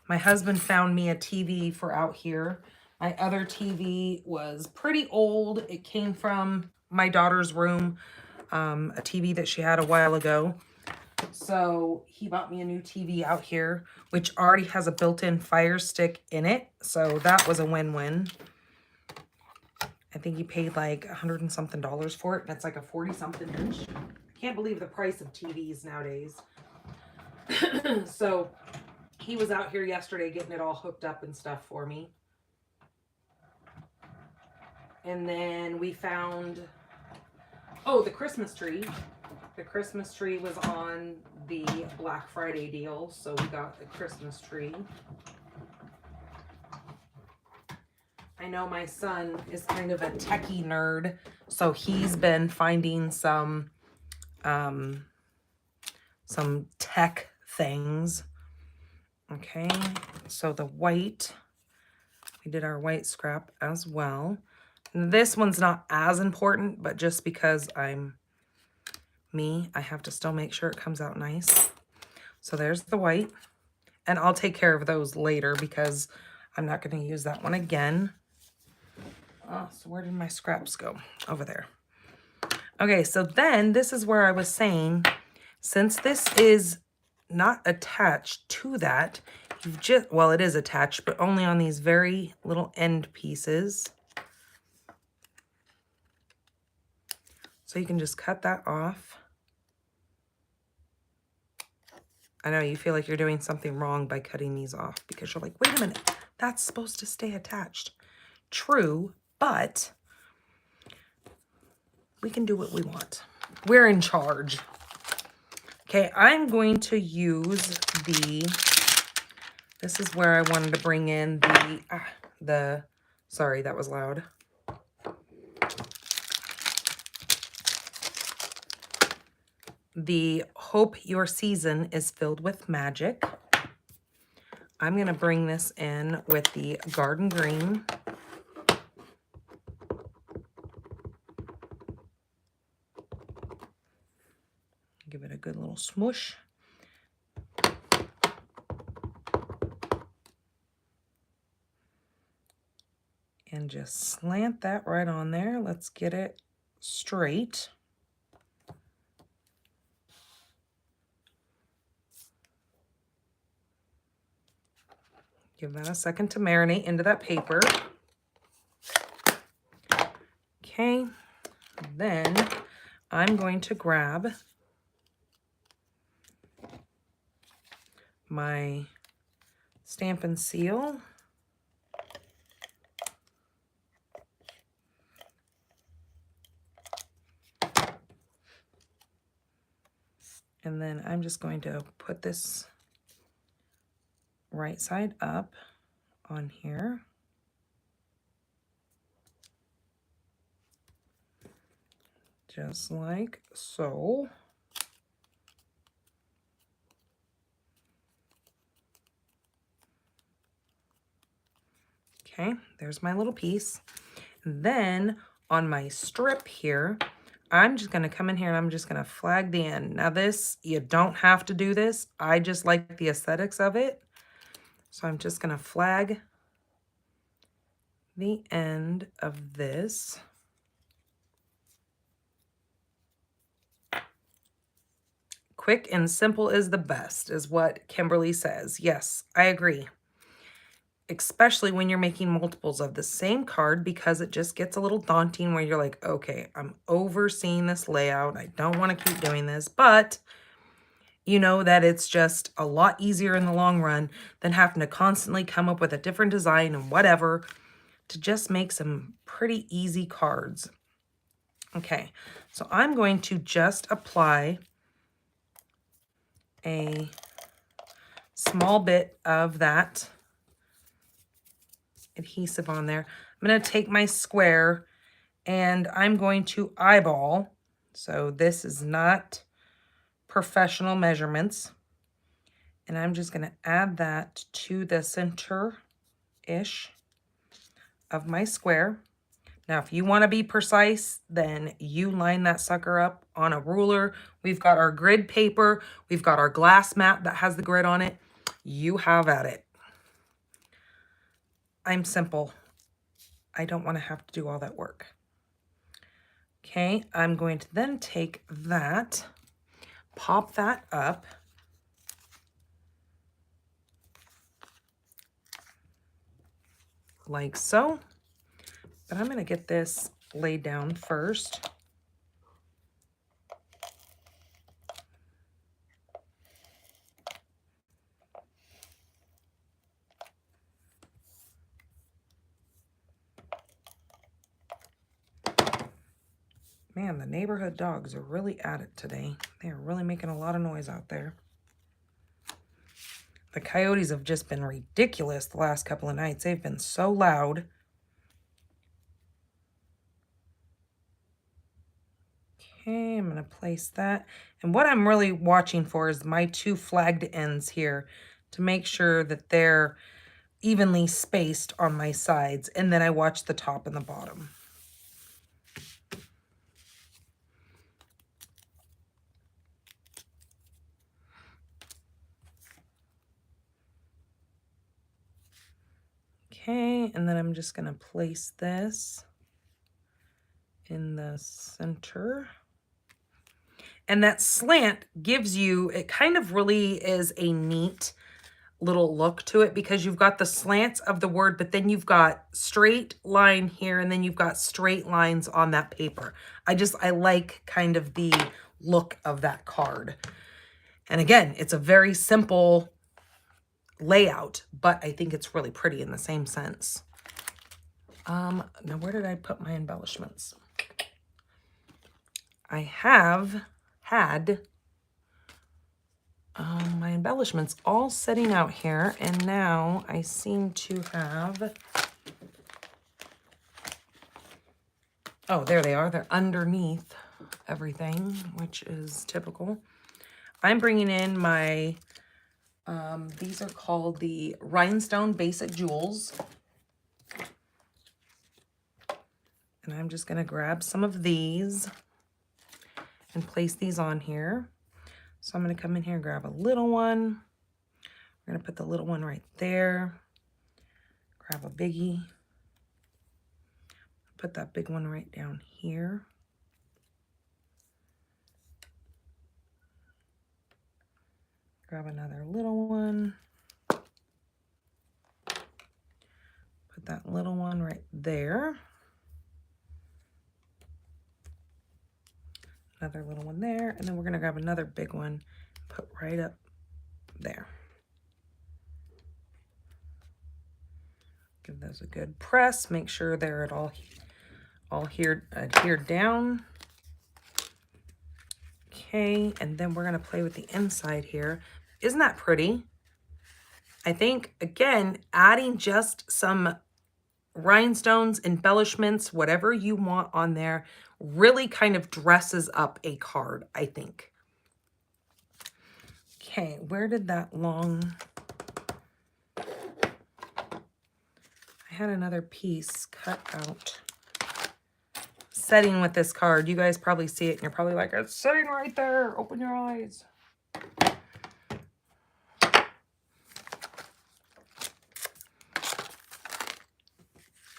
My husband found me a TV for out here. My other TV was pretty old. It came from my daughter's room, a TV that she had a while ago. So he bought me a new TV out here, which already has a built-in Fire Stick in it. So that was a win-win. I think he paid like $100 and something for it. That's like a 40-something inch. I can't believe the price of TVs nowadays. So he was out here yesterday getting it all hooked up and stuff for me. And then we found, oh, the Christmas tree. The Christmas tree was on the Black Friday deal, so we got a Christmas tree. I know my son is kind of a techie nerd, so he's been finding some tech things. Okay, so the white, we did our white scrap as well. This one's not as important, but just because I'm me, I have to still make sure it comes out nice. So there's the white, and I'll take care of those later because I'm not going to use that one again. Oh, so where did my scraps go? Over there. Okay, so then this is where I was saying, since this is not attached to that, you've just, well, it is attached, but only on these very little end pieces. So you can just cut that off. I know you feel like you're doing something wrong by cutting these off because you're like, wait a minute, that's supposed to stay attached. True, but we can do what we want. We're in charge. Okay, I'm going to use this is where I wanted to bring in sorry, that was loud. The Hope Your Season is Filled with Magic. I'm going to bring this in with the Garden Green. Give it a good little smoosh. And just slant that right on there. Let's get it straight. Give that a second to marinate into that paper. Okay, then I'm going to grab my Stampin' Seal. And then I'm just going to put this right side up on here. Just like so. Okay, there's my little piece. Then on my strip here, I'm just going to come in here and I'm just going to flag the end. Now this, you don't have to do this. I just like the aesthetics of it. So I'm just going to flag the end of this. Quick and simple is the best, is what Kimberly says. Yes, I agree. Especially when you're making multiples of the same card, because it just gets a little daunting where you're like, okay, I'm overseeing this layout. I don't want to keep doing this, but you know that it's just a lot easier in the long run than having to constantly come up with a different design and whatever to just make some pretty easy cards. Okay, so I'm going to just apply a small bit of that adhesive on there. I'm going to take my square and I'm going to eyeball. So this is not professional measurements. And I'm just going to add that to the center-ish of my square. Now, if you want to be precise, then you line that sucker up on a ruler. We've got our grid paper. We've got our glass mat that has the grid on it. You have at it. I'm simple. I don't want to have to do all that work. Okay, I'm going to then take that, pop that up. Like so. But I'm going to get this laid down first. Man, the neighborhood dogs are really at it today. They are really making a lot of noise out there. The coyotes have just been ridiculous the last couple of nights. They've been so loud. Okay, I'm going to place that. And what I'm really watching for is my two flagged ends here to make sure that they're evenly spaced on my sides. And then I watch the top and the bottom. Okay, and then I'm just going to place this in the center. And that slant gives you, it kind of really is a neat little look to it because you've got the slants of the word, but then you've got straight line here and then you've got straight lines on that paper. I like kind of the look of that card. And again, it's a very simple layout, but I think it's really pretty in the same sense. Now where did I put my embellishments? I have had my embellishments all setting out here, and now I seem to have, oh, there they are. They're underneath everything, which is typical. I'm bringing in my, these are called the Rhinestone Basic Jewels. And I'm just going to grab some of these and place these on here. So I'm going to come in here and grab a little one. We're going to put the little one right there. Grab a biggie. Put that big one right down here. Grab another little one. Put that little one right there. Another little one there, and then we're going to grab another big one, put right up there. Give those a good press. Make sure they're at all adhered down. Okay, and then we're going to play with the inside here. Isn't that pretty? I think, again, adding just some rhinestones, embellishments, whatever you want on there, really kind of dresses up a card, I think. Okay, where did that long... I had another piece cut out. Setting with this card. You guys probably see it and you're probably like, it's sitting right there. Open your eyes.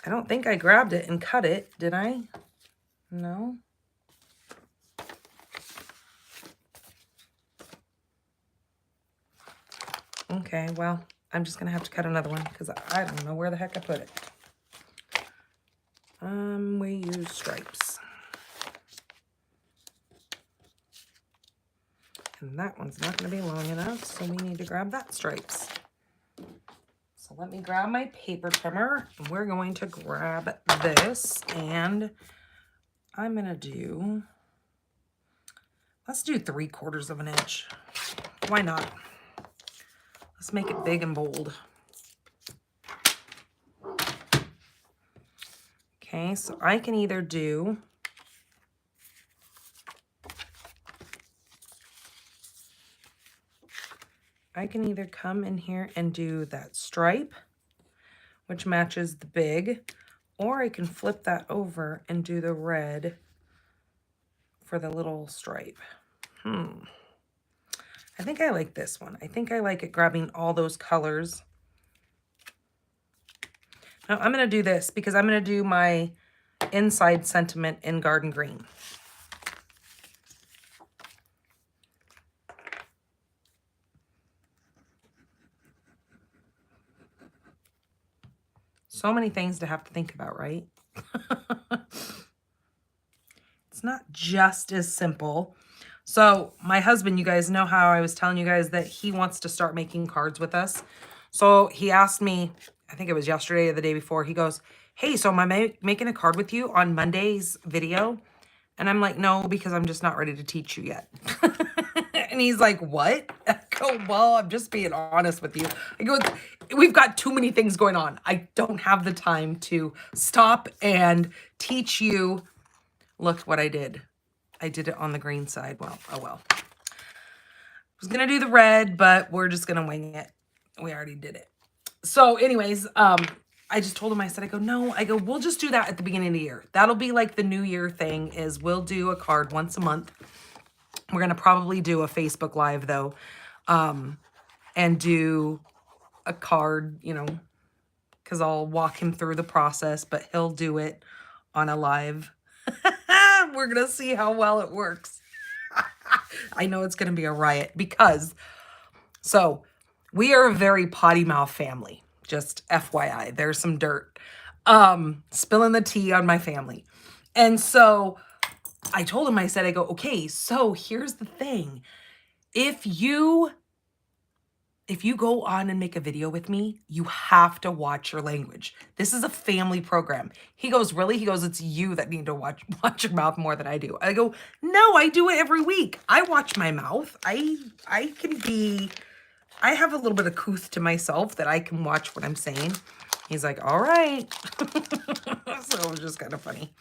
I don't think I grabbed it and cut it, did I? No. Okay, well, I'm just going to have to cut another one because I don't know where the heck I put it. We use stripes. And that one's not going to be long enough, so we need to grab that stripes. So let me grab my paper trimmer. We're going to grab this, and I'm going to do, let's do 3/4 of an inch. Why not? Let's make it big and bold. Okay, so I can either do come in here and do that stripe, which matches the big, or I can flip that over and do the red for the little stripe. I think I like this one. I think I like it grabbing all those colors. Now I'm going to do this because I'm going to do my inside sentiment in garden green. So many things to have to think about, right? It's not just as simple. So my husband, you guys know how I was telling you guys that he wants to start making cards with us. So he asked me, I think it was yesterday or the day before, he goes, hey, so am I making a card with you on Monday's video? And I'm like, no, because I'm just not ready to teach you yet. And he's like, what? I go, well, I'm just being honest with you. I go, we've got too many things going on. I don't have the time to stop and teach you. Look what I did. I did it on the green side. Well, oh well. I was going to do the red, but we're just going to wing it. We already did it. So anyways, I just told him, I said, I go, no, I go, we'll just do that at the beginning of the year. That'll be like the New Year thing is we'll do a card once a month. We're going to probably do a Facebook Live though, and do a card, you know, because I'll walk him through the process, but he'll do it on a live. We're going to see how well it works. I know it's going to be a riot because, so we are a very potty mouth family. Just FYI, there's some dirt. Spilling the tea on my family. And so I told him, I said, I go, okay, so here's the thing. If you go on and make a video with me, you have to watch your language. This is a family program. He goes, really? He goes, it's you that need to watch your mouth more than I do. I go, no, I do it every week. I watch my mouth. I have a little bit of couth to myself that I can watch what I'm saying. He's like, all right. So it was just kind of funny.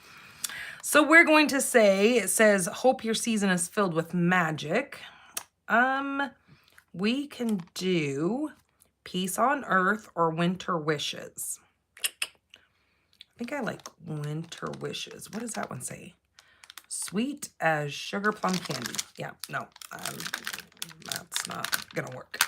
So we're going to say, it says, hope your season is filled with magic. We can do peace on earth or winter wishes. I think I like winter wishes. What does that one say? Sweet as sugar plum candy. Yeah, no, that's not gonna work.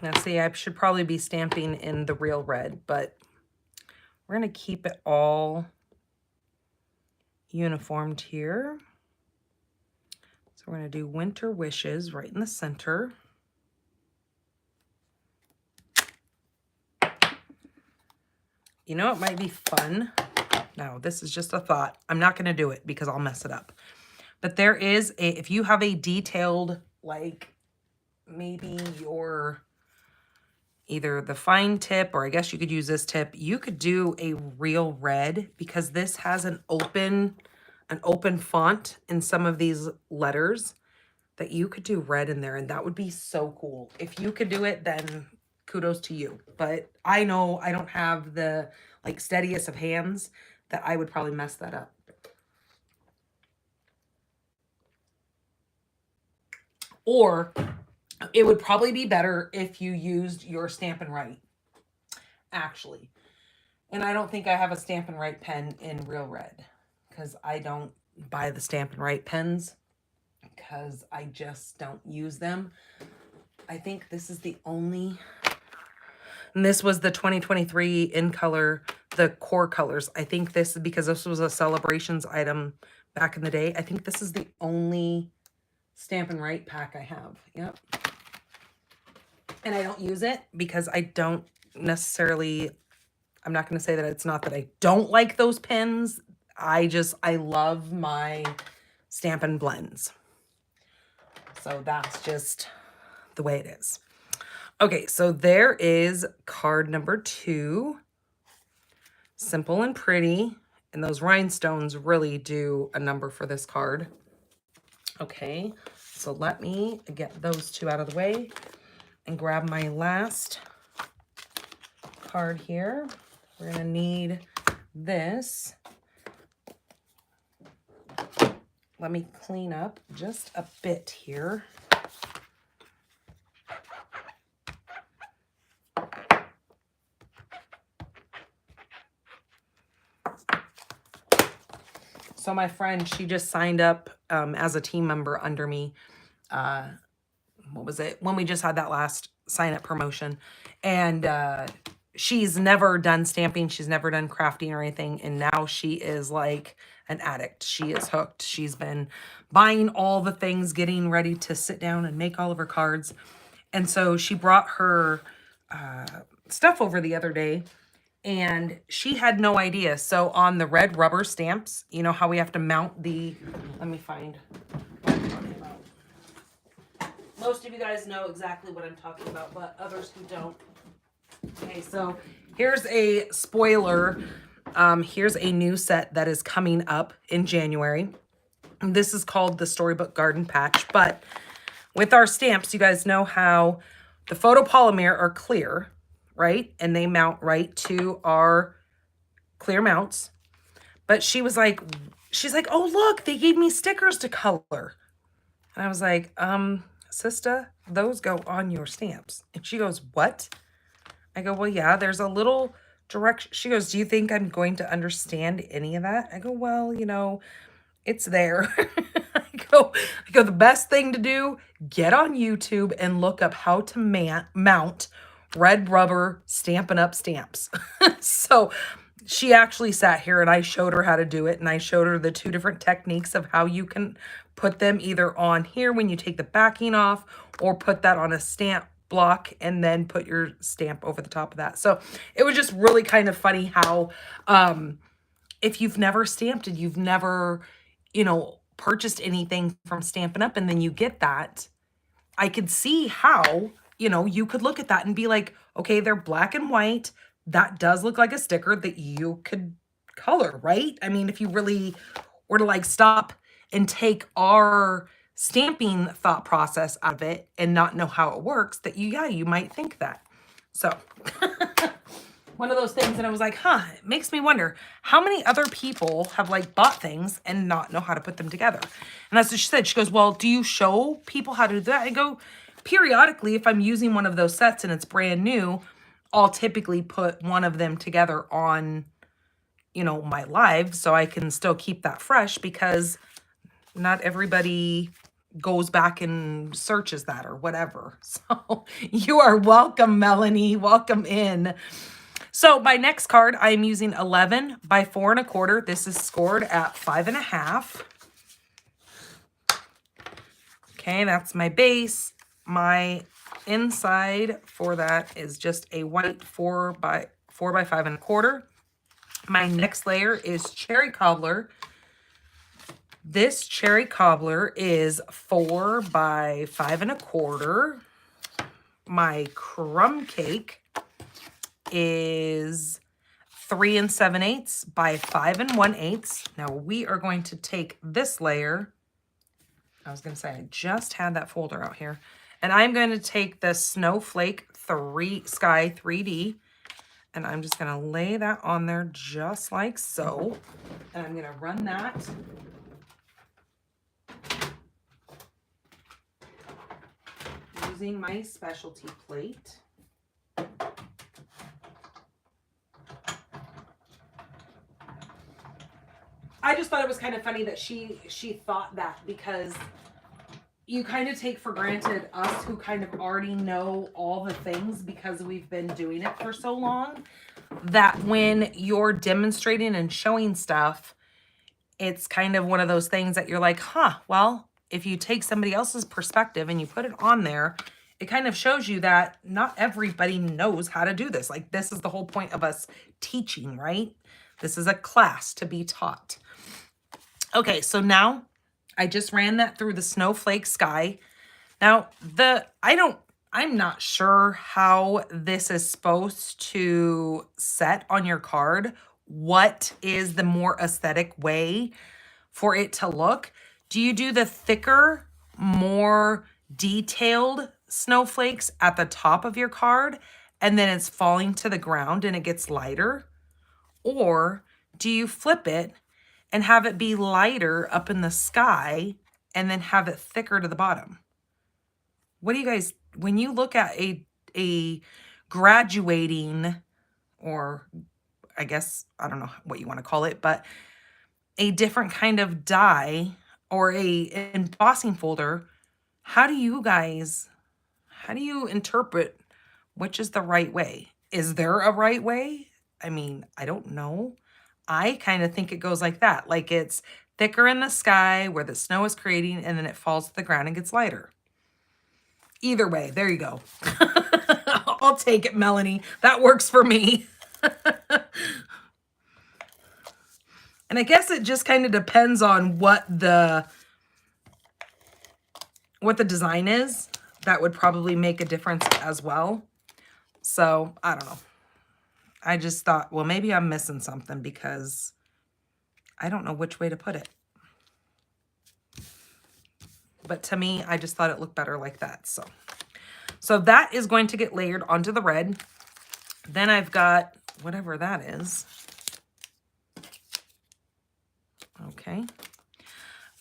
Now, see, I should probably be stamping in the real red, but we're going to keep it all uniformed here. So we're going to do winter wishes right in the center. You know, it might be fun. No, this is just a thought. I'm not going to do it because I'll mess it up. But there is a, if you have a detailed, like maybe your, either the fine tip, or I guess you could use this tip, you could do a real red because this has an open font in some of these letters that you could do red in there. And that would be so cool. If you could do it, then kudos to you. But I know I don't have the like steadiest of hands that I would probably mess that up. Or it would probably be better if you used your Stampin' Write, actually. And I don't think I have a Stampin' Write pen in real red because I don't buy the Stampin' Write pens because I just don't use them. I think this is the only, and this was the 2023 in color, the core colors. I think this, because this was a celebrations item back in the day, I think this is the only Stampin' Write pack I have. Yep. And I don't use it because I don't necessarily, I'm not going to say that it's not that I don't like those pens. I love my Stampin' blends. So that's just the way it is. Okay, so there is card number 2. Simple and pretty. And those rhinestones really do a number for this card. Okay, so let me get those 2 out of the way and grab my last card here. We're going to need this. Let me clean up just a bit here. So my friend, she just signed up as a team member under me. What was it? When we just had that last sign up promotion. And she's never done stamping. She's never done crafting or anything. And now she is like an addict. She is hooked. She's been buying all the things, getting ready to sit down and make all of her cards. And so she brought her stuff over the other day. and she had no idea. So on the red rubber stamps, you know how we have to mount the, let me find what I'm talking about. Most of you guys know exactly what I'm talking about, but others who don't. Okay, so here's a spoiler. Here's a new set that is coming up in January. This is called the Storybook Garden Patch, but with our stamps, you guys know how the photopolymer are clear, right? And they mount right to our clear mounts. But she's like, oh, look, they gave me stickers to color. And I was like, sister, those go on your stamps. And she goes, what? I go, well, yeah, there's a little direction. She goes, do you think I'm going to understand any of that? I go, well, you know, it's there. I go, the best thing to do, get on YouTube and look up how to mount red rubber Stampin' Up! Stamps. So she actually sat here and I showed her how to do it. And I showed her the 2 different techniques of how you can put them either on here when you take the backing off, or put that on a stamp block and then put your stamp over the top of that. So it was just really kind of funny how, if you've never stamped it, you've never, you know, purchased anything from Stampin' Up! And then you get that, I could see how, you know, you could look at that and be like, okay, they're black and white. That does look like a sticker that you could color, right? I mean, if you really were to like stop and take our stamping thought process out of it and not know how it works, that you might think that. So one of those things, and I was like, huh, it makes me wonder how many other people have like bought things and not know how to put them together. And that's what she said. She goes, well, do you show people how to do that? I go, periodically, if I'm using one of those sets and it's brand new, I'll typically put one of them together on, you know, my live, so I can still keep that fresh, because not everybody goes back and searches that or whatever. So you are welcome, Melanie. Welcome in. So my next card, I am using 11 by 4 1/4. This is scored at 5 1/2. Okay, that's my base. My inside for that is just a white 4 by 5 1/4. My next layer is cherry cobbler. This cherry cobbler is 4 by 5 1/4. My crumb cake is 3 7/8 by 5 1/8. Now we are going to take this layer. I was going to say, I just had that folder out here. And I'm going to take the Snowflake Sky 3D. And I'm just going to lay that on there just like so. And I'm going to run that using my specialty plate. I just thought it was kind of funny that she thought that, because you kind of take for granted us who kind of already know all the things because we've been doing it for so long, that when you're demonstrating and showing stuff, it's kind of one of those things that you're like, huh, well, if you take somebody else's perspective and you put it on there, it kind of shows you that not everybody knows how to do this. Like, this is the whole point of us teaching, right? This is a class to be taught. Okay, so now I just ran that through the Snowflake Sky. Now, I'm not sure how this is supposed to set on your card. What is the more aesthetic way for it to look? Do you do the thicker, more detailed snowflakes at the top of your card, and then it's falling to the ground and it gets lighter? Or do you flip it and have it be lighter up in the sky and then have it thicker to the bottom? What do you guys, when you look at a graduating, or I guess, I don't know what you want to call it, but a different kind of die or a embossing folder, how do you interpret which is the right way? Is there a right way? I mean, I don't know. I kind of think it goes like that. Like, it's thicker in the sky where the snow is creating, and then it falls to the ground and gets lighter. Either way, there you go. I'll take it, Melanie. That works for me. And I guess it just kind of depends on what the design is. That would probably make a difference as well. So, I don't know. I just thought, well, maybe I'm missing something because I don't know which way to put it. But to me, I just thought it looked better like that. So that is going to get layered onto the red. Then I've got whatever that is. Okay.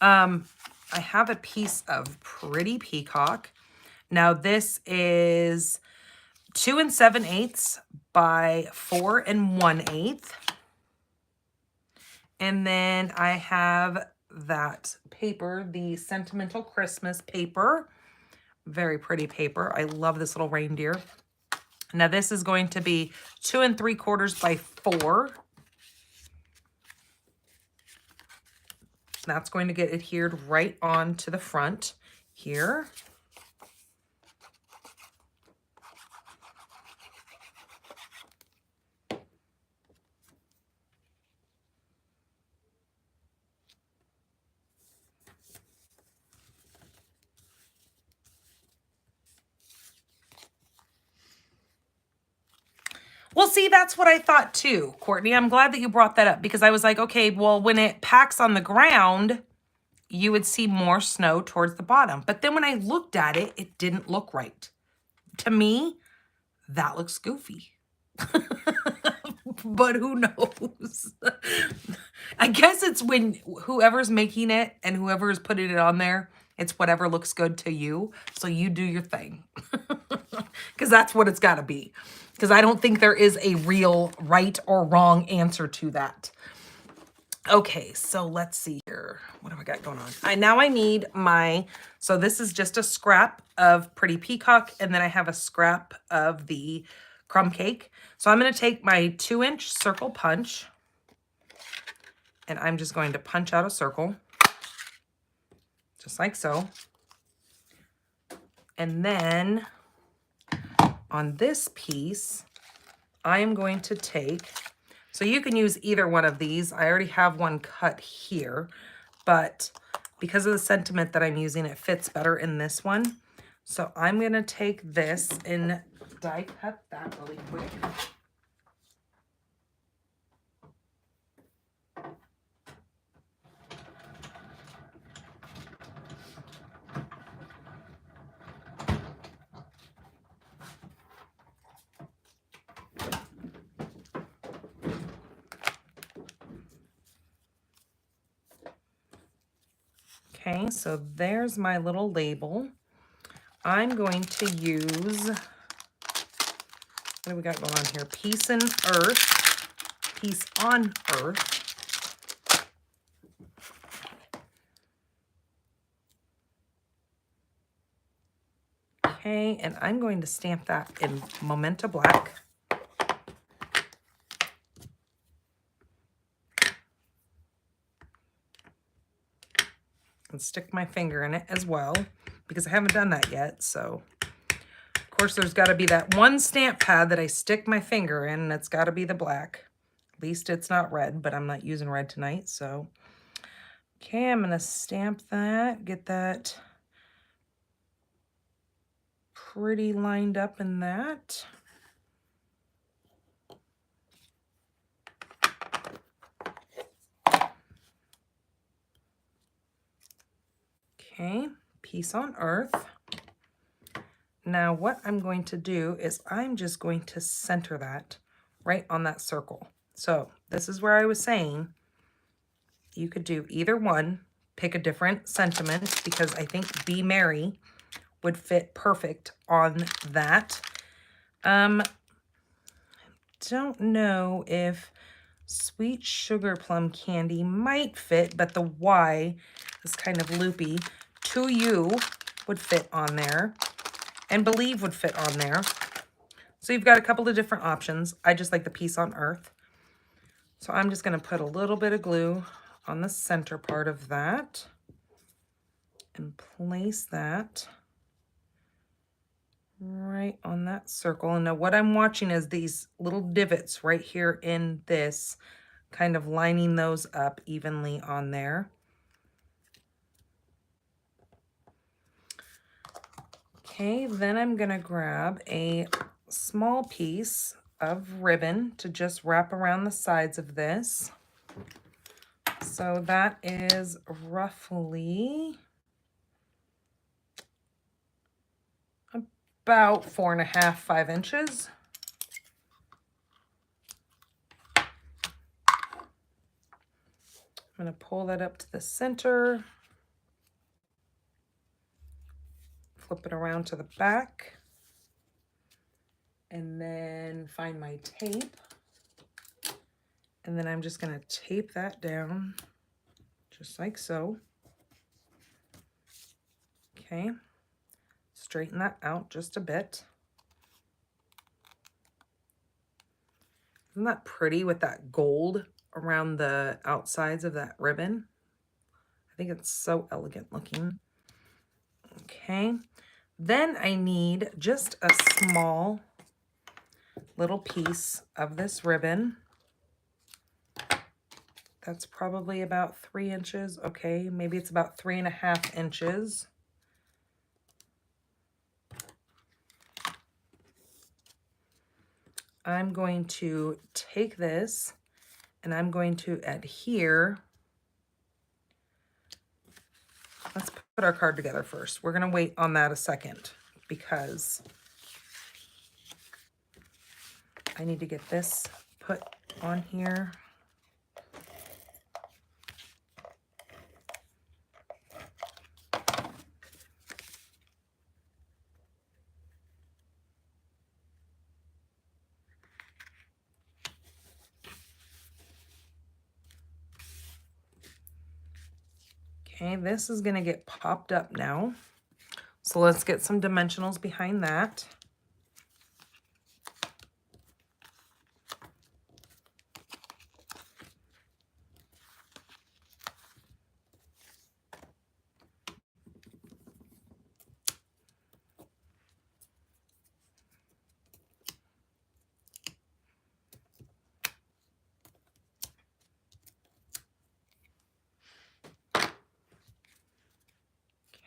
I have a piece of Pretty Peacock. Now this is 2 7/8 by 4 1/8. And then I have that paper, the Sentimental Christmas paper. Very pretty paper. I love this little reindeer. Now this is going to be 2 3/4 by 4. That's going to get adhered right on to the front here. Well, see, that's what I thought too, Courtney. I'm glad that you brought that up because I was like, okay, well, when it packs on the ground, you would see more snow towards the bottom. But then when I looked at it, it didn't look right. To me, that looks goofy. But who knows? I guess it's when whoever's making it and whoever is putting it on there, it's whatever looks good to you. So you do your thing. Because that's what it's got to be. Because I don't think there is a real right or wrong answer to that. Okay, so let's see here. What have I got going on? Now I need my, so this is just a scrap of Pretty Peacock, and then I have a scrap of the crumb cake. So I'm going to take my 2-inch circle punch, and I'm just going to punch out a circle, just like so. And then on this piece, I am going to take, so you can use either one of these. I already have one cut here, but because of the sentiment that I'm using, it fits better in this one. So I'm going to take this and die cut that really quick. Okay, so there's my little label. I'm going to use, what do we got going on here? Peace on Earth. Okay, and I'm going to stamp that in Magenta Black. And stick my finger in it as well, because I haven't done that yet. So, of course, there's got to be that one stamp pad that I stick my finger in, and it's got to be the black. At least it's not red, but I'm not using red tonight. So, okay, I'm going to stamp that, get that pretty lined up in that. Okay, Peace on Earth. Now what I'm going to do is I'm just going to center that right on that circle. So this is where I was saying you could do either one, pick a different sentiment, because I think Be Merry would fit perfect on that. Don't know if Sweet Sugar Plum Candy might fit, but the Y is kind of loopy. To You would fit on there, and Believe would fit on there. So you've got a couple of different options. I just like the Peace on Earth. So I'm just going to put a little bit of glue on the center part of that and place that right on that circle. And now what I'm watching is these little divots right here in this, kind of lining those up evenly on there. Okay, then I'm gonna grab a small piece of ribbon to just wrap around the sides of this. So that is roughly about 4.5, 5 inches. I'm gonna pull that up to the center, flip it around to the back, and then find my tape. And then I'm just gonna tape that down, just like so. Okay, straighten that out just a bit. Isn't that pretty with that gold around the outsides of that ribbon? I think it's so elegant looking. Okay, then I need just a small little piece of this ribbon. That's probably about 3 inches. Okay, maybe it's about 3.5 inches. I'm going to take this and I'm going to adhere. Let's put our card together first. We're going to wait on that a second because I need to get this put on here. Okay, this is going to get popped up now. So let's get some dimensionals behind that.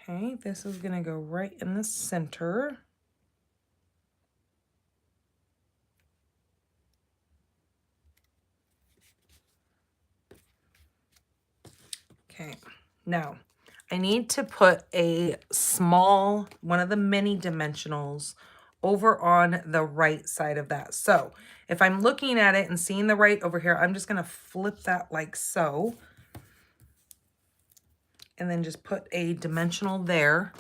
Okay, this is going to go right in the center. Okay, now I need to put a small, one of the mini dimensionals over on the right side of that. So if I'm looking at it and seeing the right over here, I'm just going to flip that like so. And then just put a dimensional there.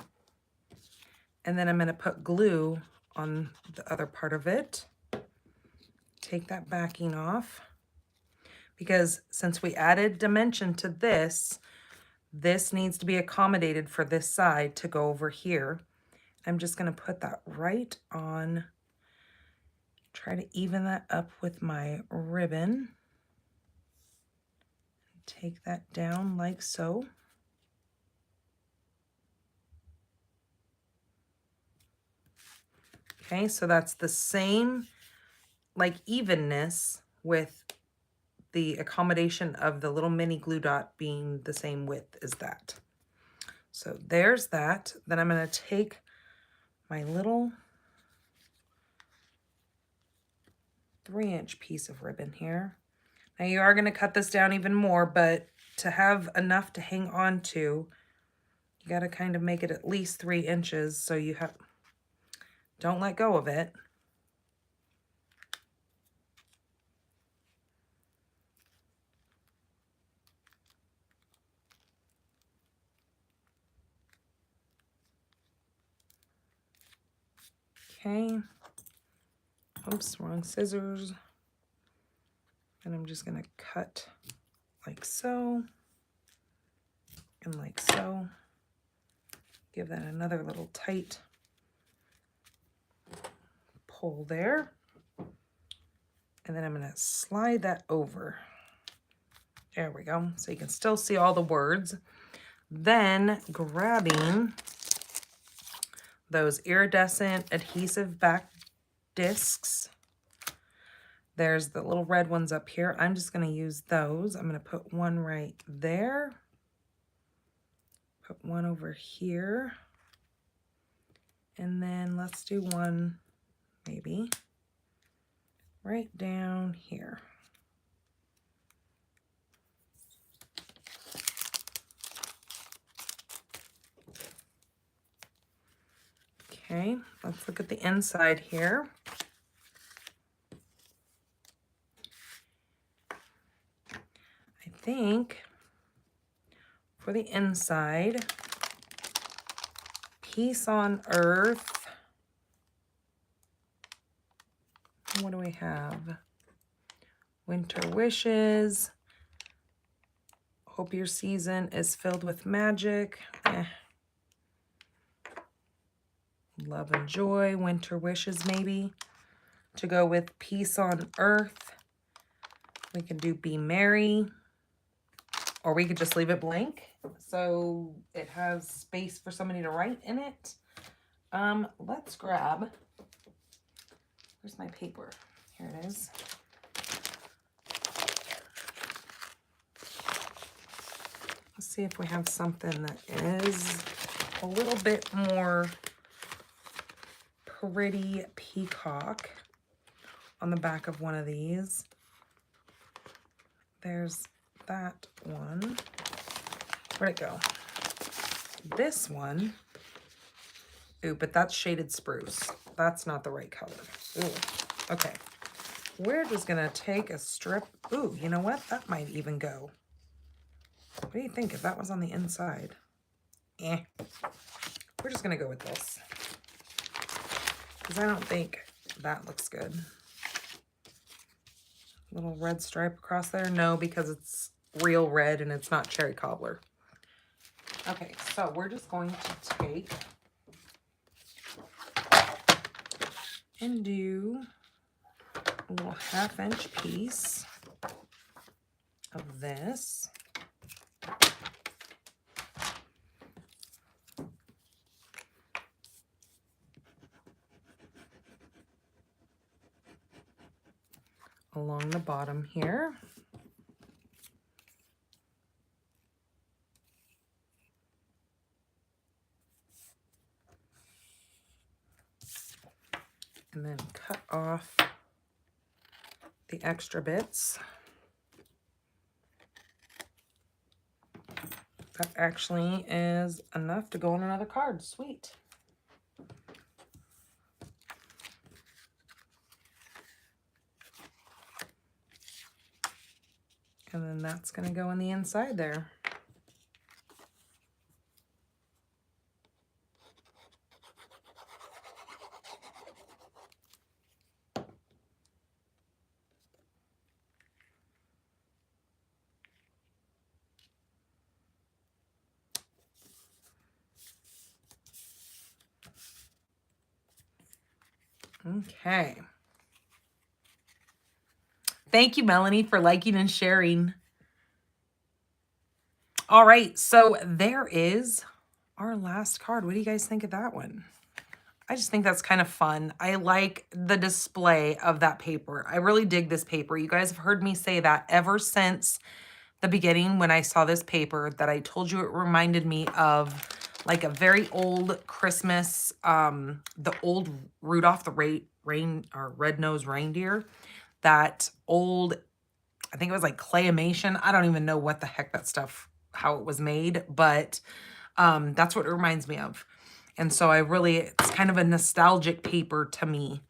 And then I'm going to put glue on the other part of it. Take that backing off. Because since we added dimension to this, this needs to be accommodated for this side to go over here. I'm just going to put that right on. Try to even that up with my ribbon. Take that down like so. Okay, so that's the same like evenness with the accommodation of the little mini glue dot being the same width as that. So there's that. Then I'm going to take my little 3-inch piece of ribbon here. Now you are going to cut this down even more, but to have enough to hang on to, you got to kind of make it at least 3 inches so you have, don't let go of it. Okay. Oops, wrong scissors. And I'm just going to cut like so and like so. Give that another little tight pull there. And then I'm going to slide that over. There we go. So you can still see all the words. Then grabbing those iridescent adhesive back discs. There's the little red ones up here. I'm just going to use those. I'm going to put one right there. Put one over here. And then let's do one maybe right down here. Okay, let's look at the inside here. I think for the inside, Peace on Earth. What do we have? Winter Wishes. Hope your season is filled with magic. Love and Joy. Winter Wishes maybe. To go with Peace on Earth, we can do Be Merry. Or we could just leave it blank, so it has space for somebody to write in it. Let's grab, where's my paper? Here it is. Let's see if we have something that is a little bit more pretty peacock on the back of one of these. There's that one. Where'd it go? This one. Ooh, but that's shaded spruce. That's not the right color. Ooh, okay. We're just gonna take a strip. Ooh, you know what? That might even go. What do you think if that was on the inside? We're just gonna go with this, because I don't think that looks good. Little red stripe across there? No, because it's real red and it's not cherry cobbler. Okay, so we're just going to take and do a little 1/2-inch piece of this. Along the bottom here. And then cut off the extra bits. That actually is enough to go on another card. Sweet. And then that's going to go on the inside there. Okay. Thank you, Melanie, for liking and sharing. All right, so there is our last card. What do you guys think of that one? I just think that's kind of fun. I like the display of that paper. I really dig this paper. You guys have heard me say that ever since the beginning when I saw this paper, that I told you it reminded me of like a very old Christmas, the old Rudolph the Red-Nosed Reindeer. That old, I think it was like claymation. I don't even know what the heck that stuff, how it was made, but that's what it reminds me of. And so it's kind of a nostalgic paper to me.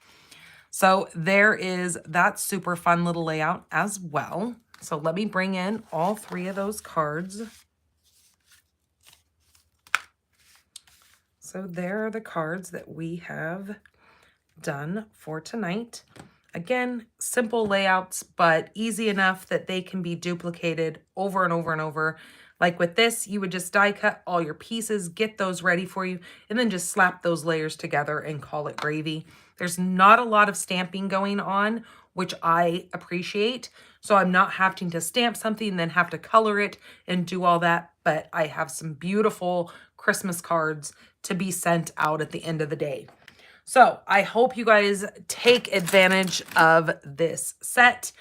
So there is that super fun little layout as well. So let me bring in all 3 of those cards. So there are the cards that we have done for tonight. Again, simple layouts, but easy enough that they can be duplicated over and over and over. Like with this, you would just die cut all your pieces, get those ready for you, and then just slap those layers together and call it gravy. There's not a lot of stamping going on, which I appreciate. So I'm not having to stamp something and then have to color it and do all that. But I have some beautiful Christmas cards to be sent out at the end of the day. So I hope you guys take advantage of this set.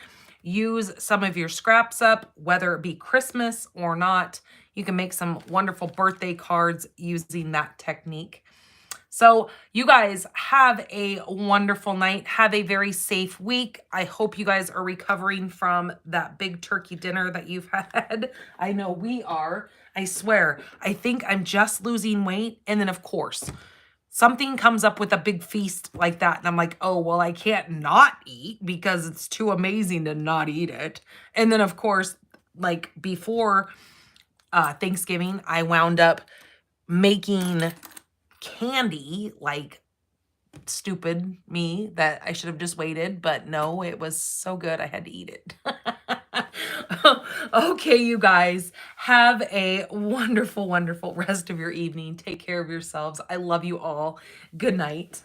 Use some of your scraps up, whether it be Christmas or not. You can make some wonderful birthday cards using that technique. So you guys have a wonderful night. Have a very safe week. I hope you guys are recovering from that big turkey dinner that you've had. I know we are. I swear, I think I'm just losing weight. And then of course, something comes up with a big feast like that. And I'm like, oh, well, I can't not eat because it's too amazing to not eat it. And then of course, like before Thanksgiving, I wound up making candy, like stupid me, that I should have just waited, but no, it was so good I had to eat it. Okay, you guys, have a wonderful, wonderful rest of your evening. Take care of yourselves. I love you all. Good night.